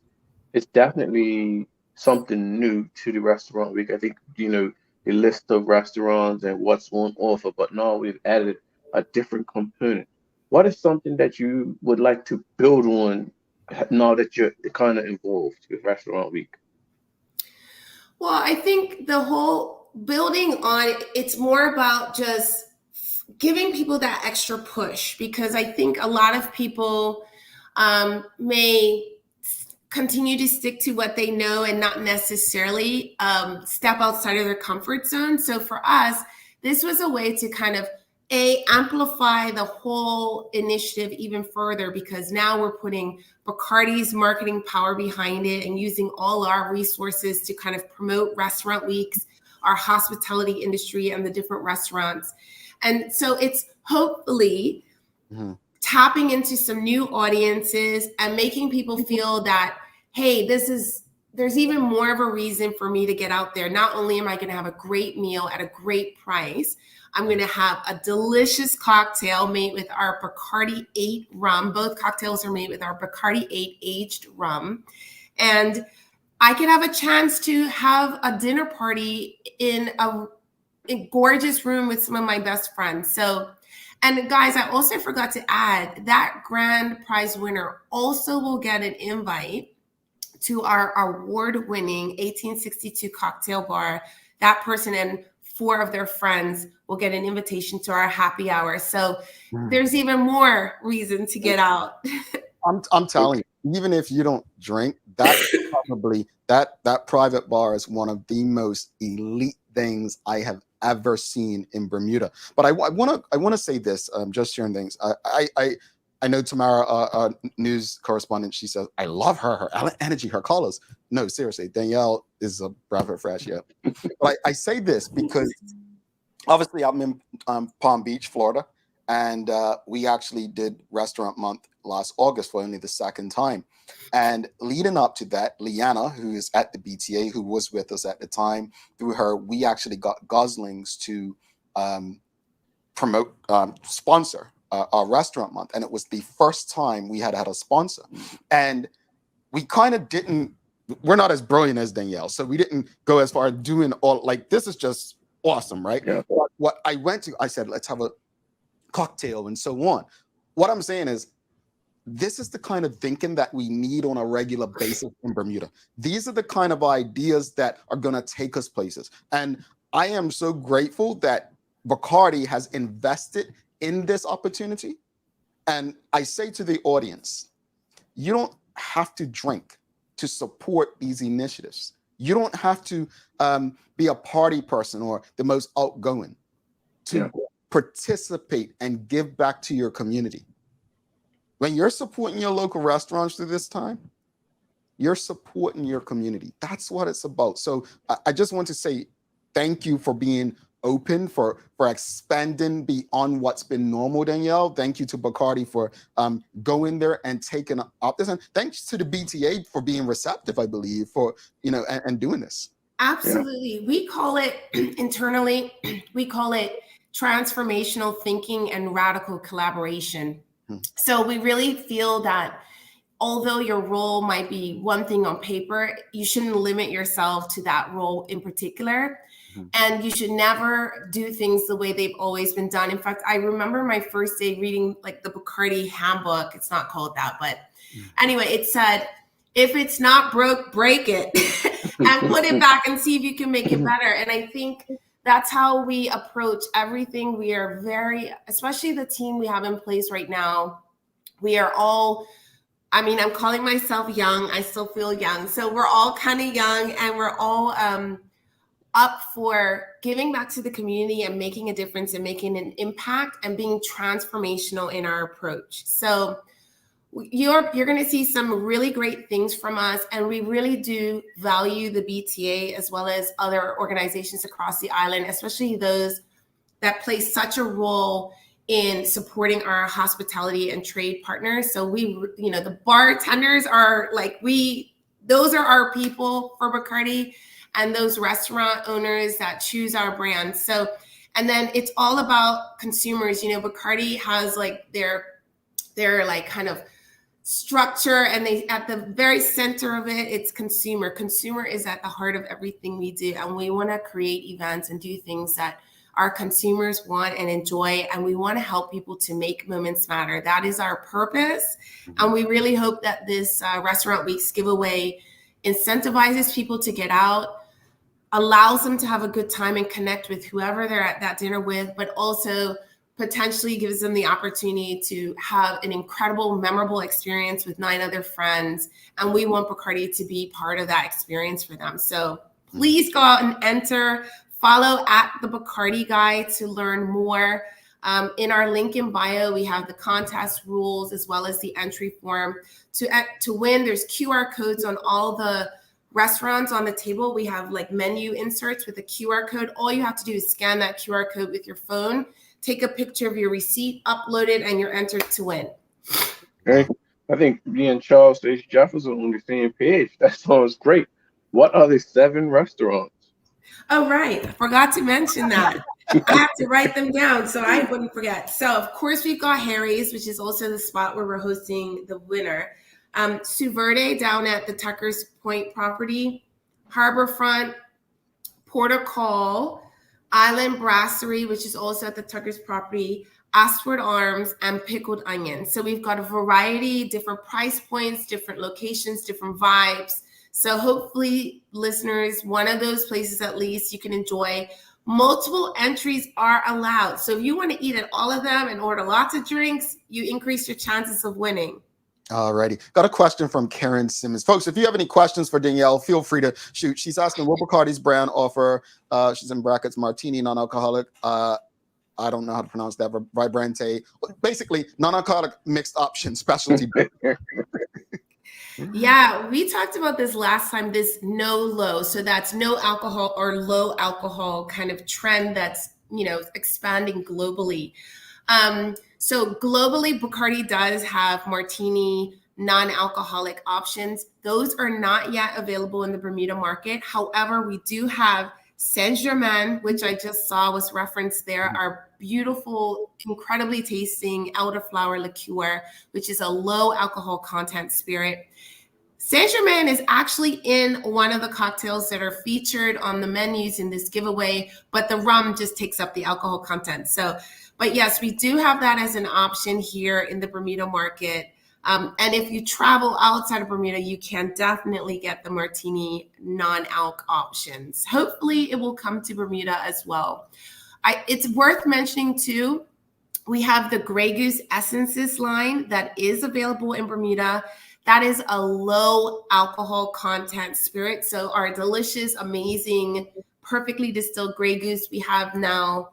C: definitely something new to the Restaurant Week. I think, you know, the list of restaurants and what's on offer, but now we've added a different component. What is something that you would like to build on now that you're kind of involved with Restaurant Week?
K: Well, I think the whole building on, it's more about just giving people that extra push, because I think a lot of people may continue to stick to what they know and not necessarily step outside of their comfort zone. So for us, this was a way to kind of amplify the whole initiative even further, because now we're putting Bacardi's marketing power behind it and using all our resources to kind of promote Restaurant Weeks, our hospitality industry, and the different restaurants. And so it's hopefully tapping into some new audiences and making people feel that, hey, there's even more of a reason for me to get out there. Not only am I going to have a great meal at a great price, I'm going to have a delicious cocktail made with our Bacardi 8 rum. Both cocktails are made with our Bacardi 8 aged rum. And I could have a chance to have a dinner party in a gorgeous room with some of my best friends. So, and guys, I also forgot to add that grand prize winner also will get an invite to our award-winning 1862 cocktail bar. That person and 4 of their friends will get an invitation to our happy hour. So there's even more reason to get out.
B: I'm telling you, even if you don't drink, that probably that private bar is one of the most elite things I have ever seen in Bermuda. But I want to say this, just sharing things. I know Tamara, our news correspondent, she says, I love her energy, her colors. No, seriously, Danielle is a breath of fresh air. But I say this because obviously I'm in Palm Beach, Florida, and we actually did Restaurant Month last August for only the second time. And leading up to that, Liana, who is at the BTA, who was with us at the time, through her, we actually got Goslings to sponsor our Restaurant Month. And it was the first time we had a sponsor. And we kind of we're not as brilliant as Danielle, so we didn't go as far as doing all, like, this is just awesome, right? Yeah. What I went to, I said, let's have a cocktail and so on. What I'm saying is, this is the kind of thinking that we need on a regular basis in Bermuda. These are the kind of ideas that are going to take us places. And I am so grateful that Bacardi has invested in this opportunity. And I say to the audience, you don't have to drink to support these initiatives. You don't have to be a party person or the most outgoing to participate and give back to your community. When you're supporting your local restaurants through this time, you're supporting your community. That's what it's about. So I just want to say thank you for being open, for expanding beyond what's been normal, Danielle. Thank you to Bacardi for going there and taking up this. And thanks to the BTA for being receptive, I believe, for, and doing this.
K: Absolutely. Yeah. We call it internally, we call it transformational thinking and radical collaboration. So we really feel that although your role might be one thing on paper, you shouldn't limit yourself to that role in particular. And you should never do things the way they've always been done. In fact, I remember my first day reading like the Bacardi handbook. It's not called that, but anyway, it said, if it's not broke, break it and put it back and see if you can make it better. And I think that's how we approach everything. We are especially the team we have in place right now. We are all, I'm calling myself young. I still feel young. So we're all kind of young, and we're all up for giving back to the community and making a difference and making an impact and being transformational in our approach. So you're going to see some really great things from us, and we really do value the BTA as well as other organizations across the island, especially those that play such a role in supporting our hospitality and trade partners. So the bartenders are those are our people for Bacardi, and those restaurant owners that choose our brand. So, and then it's all about consumers. Bacardi has their kind of structure, and they, at the very center of it, it's consumer. Consumer is at the heart of everything we do. And we want to create events and do things that our consumers want and enjoy. And we want to help people to make moments matter. That is our purpose. And we really hope that this Restaurant Weeks giveaway incentivizes people to get out, allows them to have a good time and connect with whoever they're at that dinner with, but also potentially gives them the opportunity to have an incredible, memorable experience with 9 other friends. And we want Bacardi to be part of that experience for them. So please go out and enter. Follow at the Bacardi Guy to learn more. In our link in bio, we have the contest rules as well as the entry form. To win, there's QR codes on all the restaurants on the table. We have menu inserts with a QR code. All you have to do is scan that QR code with your phone, take a picture of your receipt, upload it, and you're entered to win.
C: Okay. I think me and Charles Stage Jefferson on the same page. That sounds great. What are the 7 restaurants?
K: Oh, right. I forgot to mention that. I have to write them down so I wouldn't forget. So, of course, we've got Harry's, which is also the spot where we're hosting the winner. Su Verde down at the Tucker's Point property, Harborfront, Port of Call, Island Brasserie, which is also at the Tucker's property, Asward Arms, and Pickled Onion. So we've got a variety, different price points, different locations, different vibes. So hopefully, listeners, one of those places at least you can enjoy. Multiple entries are allowed. So if you want to eat at all of them and order lots of drinks, you increase your chances of winning.
B: Alrighty. Got a question from Karen Simmons. Folks, if you have any questions for Danielle, feel free to shoot. She's asking, will Bacardi's brand offer, she's in brackets, martini, non-alcoholic, I don't know how to pronounce that, vibrante, basically non-alcoholic mixed option specialty.
K: Yeah, we talked about this last time, this no low. So that's no alcohol or low alcohol kind of trend that's, expanding globally. So globally, Bacardi does have martini, non-alcoholic options. Those are not yet available in the Bermuda market. However, we do have Saint-Germain, which I just saw was referenced there, our beautiful, incredibly tasting elderflower liqueur, which is a low alcohol content spirit. Saint-Germain is actually in one of the cocktails that are featured on the menus in this giveaway, but the rum just takes up the alcohol content. So, but yes, we do have that as an option here in the Bermuda market. And if you travel outside of Bermuda, you can definitely get the martini non-alc options. Hopefully it will come to Bermuda as well. It's worth mentioning too, we have the Grey Goose Essences line that is available in Bermuda. That is a low alcohol content spirit. So our delicious, amazing, perfectly distilled Grey Goose, we have now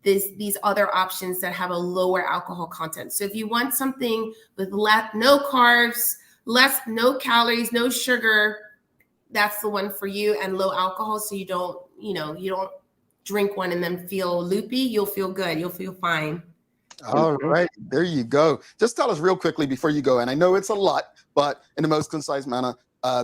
K: these other options that have a lower alcohol content. So if you want something with no carbs, no calories, no sugar, that's the one for you, and low alcohol. So you don't drink one and then feel loopy. You'll feel good. You'll feel fine.
B: All right, there you go. Just tell us real quickly before you go, and I know it's a lot, but in the most concise manner,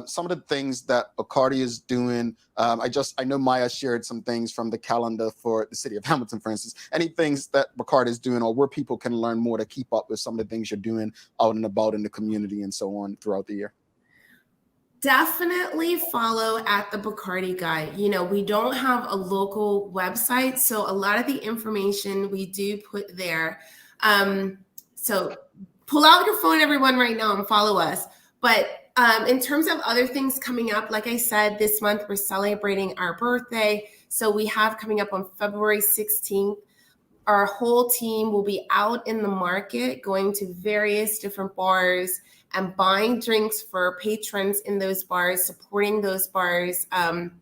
B: some of the things that Bacardi is doing. I know Maya shared some things from the calendar for the city of Hamilton, for instance. Any things that Bacardi is doing, or where people can learn more to keep up with some of the things you're doing out and about in the community and so on throughout the year?
K: Definitely follow at the Bacardi Guide. We don't have a local website, so a lot of the information we do put there. So pull out your phone, everyone, right now and follow us. But in terms of other things coming up, like I said, this month we're celebrating our birthday. So we have coming up on February 16th, our whole team will be out in the market, going to various different bars and buying drinks for patrons in those bars, supporting those bars. And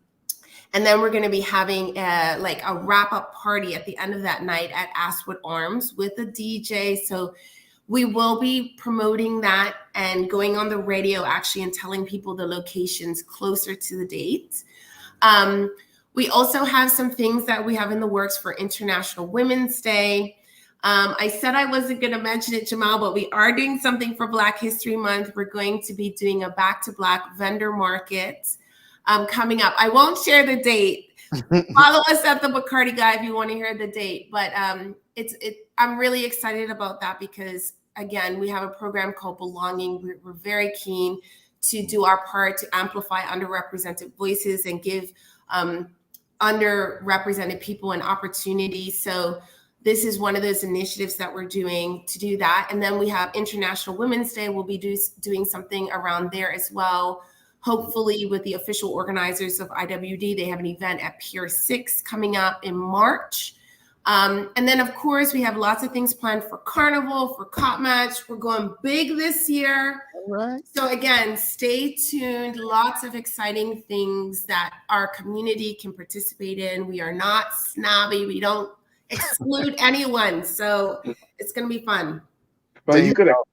K: then we're going to be having a wrap-up party at the end of that night at Asward Arms with a DJ. So we will be promoting that and going on the radio actually and telling people the locations closer to the date. We also have some things that we have in the works for International Women's Day. I said I wasn't going to mention it, Jamal, but we are doing something for Black History Month. We're going to be doing a Back to Black vendor market coming up. I won't share the date. Follow us at the Bacardi Guide if you want to hear the date. But I'm really excited about that because, again, we have a program called Belonging. We're very keen to do our part to amplify underrepresented voices and give underrepresented people an opportunity. So this is one of those initiatives that we're doing to do that. And then we have International Women's Day. We'll be doing something around there as well. Hopefully with the official organizers of IWD, they have an event at Pier 6 coming up in March. And then, of course, we have lots of things planned for Carnival, for Cop Match. We're going big this year.
B: All right.
K: So again, stay tuned. Lots of exciting things that our community can participate in. We are not snobby. We don't exclude anyone. So it's going to be fun.
C: But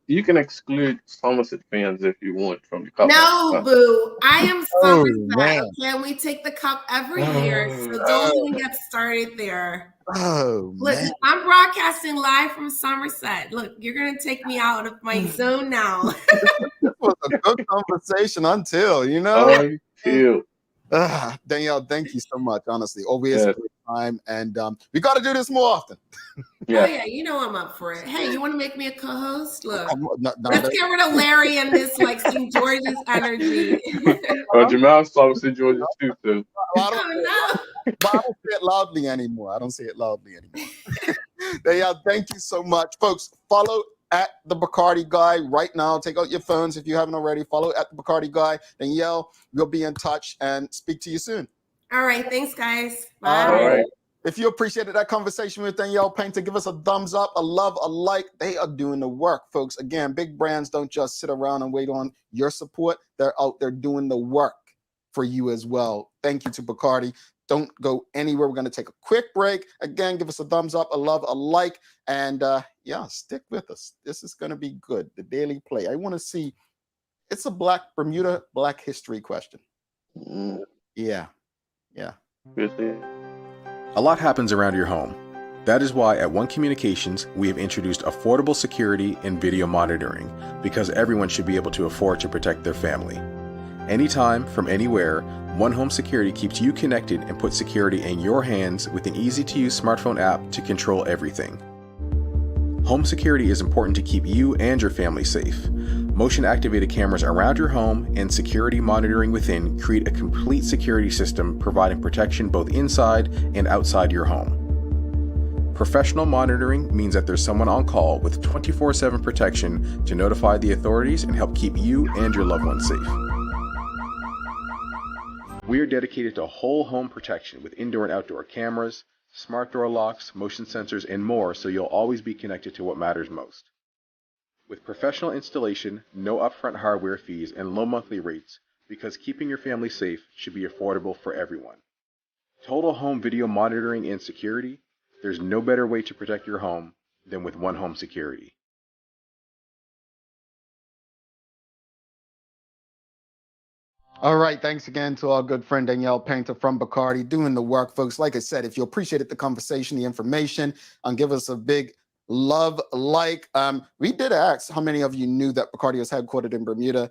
C: you can exclude Somerset fans if you want from the cup.
K: No, boo. I am Somerset. Can we take the cup every year? So don't even get started there.
B: Oh,
K: look,
B: man.
K: I'm broadcasting live from Somerset. Look, you're going to take me out of my zone now.
B: This was a good conversation until. Danielle, thank you so much. Honestly, always a great time. And we got to do this more often.
K: Oh, yeah. You know I'm up for it. Hey, you want to make me a co-host? Look, let's get rid of Larry and this St. George's energy.
C: Jamal's from St. George's too.
K: Oh, no.
B: But I don't say it loudly anymore. Yeah, thank you so much, folks. Follow at the Bacardi Guy right now. Take out your phones if you haven't already. Follow at the Bacardi Guy. Danielle, we'll be in touch and speak to you soon.
K: All right. Thanks, guys. Bye.
C: All right.
B: If you appreciated that conversation with Danielle Paynter, give us a thumbs up, a love, a like. They are doing the work, folks. Again, big brands don't just sit around and wait on your support. They're out there doing the work for you as well. Thank you to Bacardi. Don't go anywhere. We're going to take a quick break. Again, give us a thumbs up, a love, a like, and yeah, stick with us. This is going to be good. The Daily Play. I want to see. It's a Bermuda Black history question. Yeah.
L: A lot happens around your home. That is why at One Communications, we have introduced affordable security and video monitoring, because everyone should be able to afford to protect their family. Anytime, from anywhere, One Home Security keeps you connected and puts security in your hands with an easy-to-use smartphone app to control everything. Home security is important to keep you and your family safe. Motion-activated cameras around your home and security monitoring within create a complete security system providing protection both inside and outside your home. Professional monitoring means that there's someone on call with 24/7 protection to notify the authorities and help keep you and your loved ones safe. We are dedicated to whole home protection with indoor and outdoor cameras, smart door locks, motion sensors, and more, so you'll always be connected to what matters most. With professional installation, no upfront hardware fees, and low monthly rates, because keeping your family safe should be affordable for everyone. Total home video monitoring and security, there's no better way to protect your home than with One Home Security.
B: All right. Thanks again to our good friend Danielle Paynter from Bacardi doing the work, folks. Like I said, if you appreciated the conversation, the information, give us a big love, like. We did ask how many of you knew that Bacardi was headquartered in Bermuda.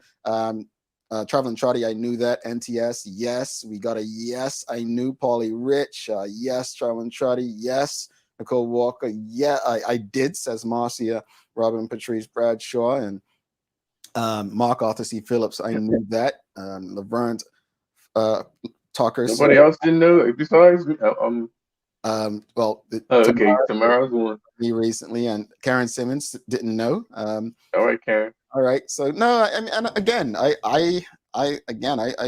B: Traveling Trotty, I knew that. NTS, yes. We got a yes. I knew. Paulie Rich, yes. Traveling Trotty, yes. Nicole Walker, yeah. I did, says Marcia. Robin Patrice Bradshaw, and Mark Arthur C. Phillips, I knew that. Laverne Tucker.
C: Nobody else didn't know besides
B: Okay,
C: Tamara's one.
B: Me recently, and Karen Simmons didn't know.
C: All right, Karen.
B: All right, so no, I mean, and again, I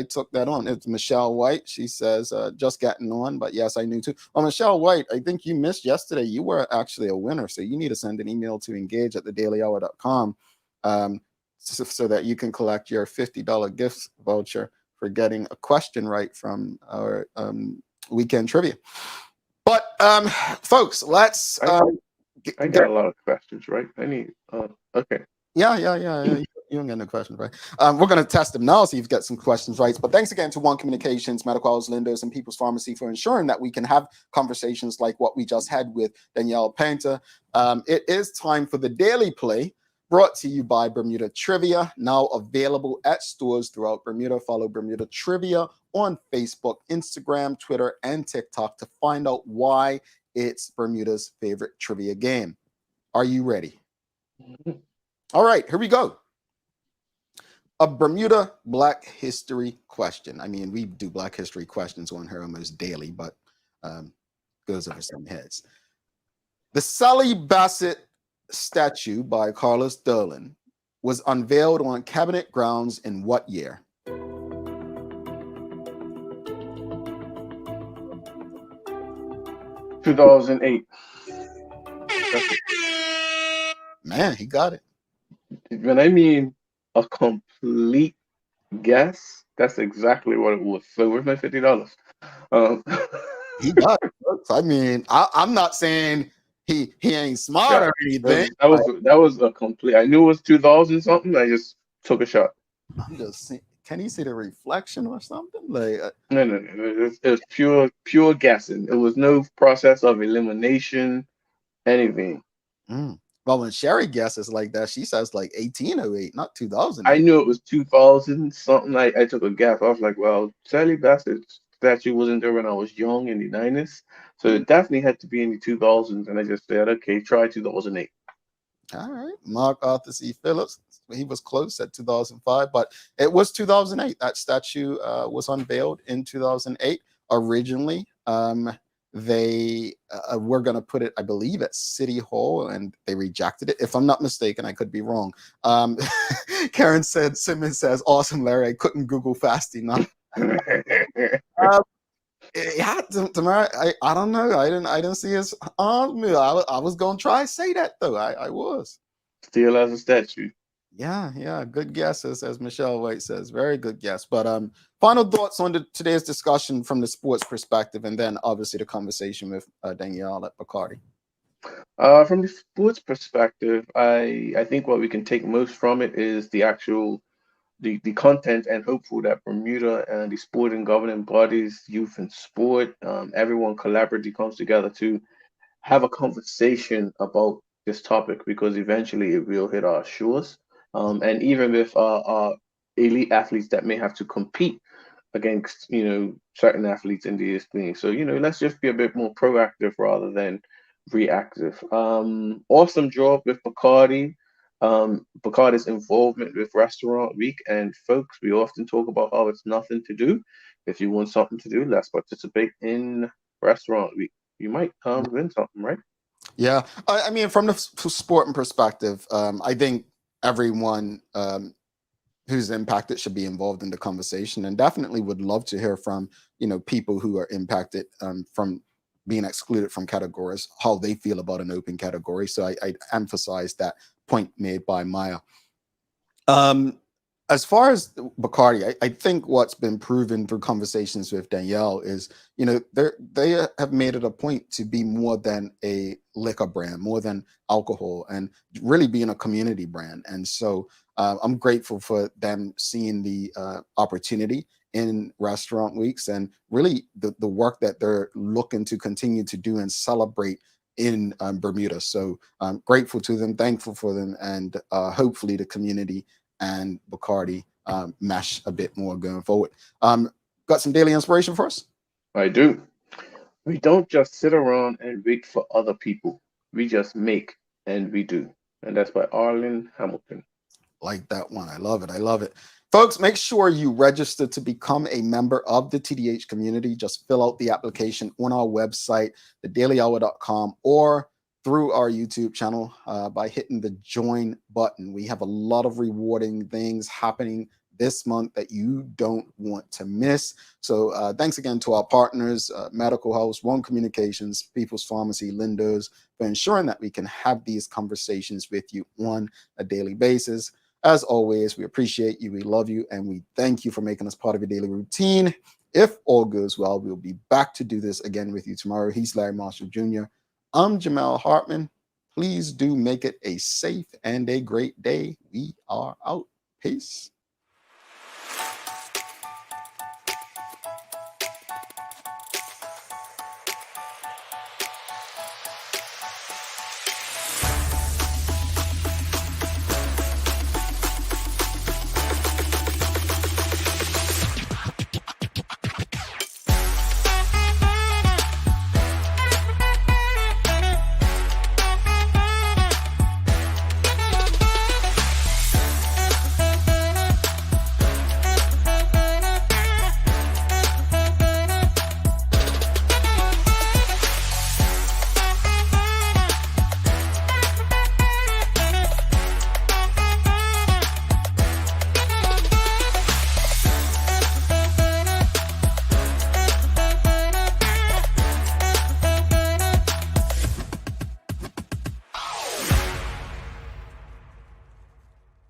B: took that on. It's Michelle White. She says just getting on, but yes, I knew too. Well, Michelle White, I think you missed yesterday. You were actually a winner, so you need to send an email to engage@thedailyhour.com. So that you can collect your $50 gift voucher for getting a question right from our weekend trivia. But folks, let's.
C: I got a lot of questions, right? I need. Okay.
B: Yeah. You don't get no questions right. We're gonna test them now, see if you get some questions right. But thanks again to One Communications, Medical House Lindos, and People's Pharmacy for ensuring that we can have conversations like what we just had with Danielle Paynter. It is time for the Daily Play. Brought to you by Bermuda Trivia, now available at stores throughout Bermuda. Follow Bermuda Trivia on Facebook, Instagram, Twitter, and TikTok to find out why it's Bermuda's favorite trivia game. Are you ready? All right, here we go. A Bermuda Black History question. I mean, we do Black History questions on here almost daily, but goes over some heads. The Sally Bassett statue by Carlos Derlin was unveiled on Cabinet grounds in what year?
C: (2008).
B: Man, he got it.
C: When I mean a complete guess, that's exactly what it was. So where's my $50?
B: He got it. I mean, I'm not saying he ain't smart or anything.
C: That was a complete. I knew it was 2000 something. I just took a shot.
B: I'm just saying. Can you see the reflection or something? Like
C: no. It was pure guessing. It was no process of elimination, anything.
B: Well, when Sherry guesses like that, she says like 1808, not 2000.
C: I knew it was 2000 something. I took a guess. I was like, well, Sally Bassett's statue wasn't there when I was young in the 90s, so it definitely had to be in the 2000s. And I just said, okay, try 2008.
B: All right, Mark Arthur C. Phillips. He was close at 2005, but it was 2008. That statue was unveiled in 2008. Originally, They were going to put it, I believe, at City Hall, and they rejected it. If I'm not mistaken, I could be wrong. Karen said, Simmons says, awesome, Larry. I couldn't Google fast enough. Yeah, Tamara, I don't know. I didn't see his arm. I was going to try to say that, though. I was.
C: Still as a statue.
B: Yeah, good guess, as Michelle White says. Very good guess. But final thoughts on today's discussion from the sports perspective, and then obviously the conversation with Danielle at Bacardi.
C: From the sports perspective, I think what we can take most from it is the actual the content, and hopeful that Bermuda and the sporting governing bodies, youth and sport, everyone collaboratively comes together to have a conversation about this topic, because eventually it will hit our shores. And even with our elite athletes that may have to compete against, certain athletes in these things. So, let's just be a bit more proactive rather than reactive. Awesome job with Bacardi. Bacardi's involvement with Restaurant Week. And folks, we often talk about how it's nothing to do. If you want something to do, let's participate in Restaurant Week. You might win something, right?
B: Yeah, I mean, from the sporting perspective, I think everyone who's impacted should be involved in the conversation, and definitely would love to hear from people who are impacted from being excluded from categories, how they feel about an open category. So I emphasize that point made by Maya. As far as Bacardi, I think what's been proven through conversations with Danielle is, they have made it a point to be more than a liquor brand, more than alcohol, and really being a community brand. And so I'm grateful for them seeing the opportunity in Restaurant Weeks, and really the work that they're looking to continue to do and celebrate in Bermuda. So I'm grateful to them, thankful for them, and hopefully the community and Bacardi mesh a bit more going forward. Got some daily inspiration for us?
C: I do. We don't just sit around and wait for other people. We just make and we do. And that's by Arlen Hamilton.
B: Like that one. I love it. Folks, make sure you register to become a member of the TDH community. Just fill out the application on our website, thedailyhour.com, or through our YouTube channel by hitting the join button. We have a lot of rewarding things happening this month that you don't want to miss. So thanks again to our partners, Medical House, One Communications, People's Pharmacy, Lindo's, for ensuring that we can have these conversations with you on a daily basis. As always, we appreciate you, we love you, and we thank you for making us part of your daily routine. If all goes well, we'll be back to do this again with you tomorrow. He's Larry Marshall Jr. I'm Jamel Hartman. Please do make it a safe and a great day. We are out. Peace.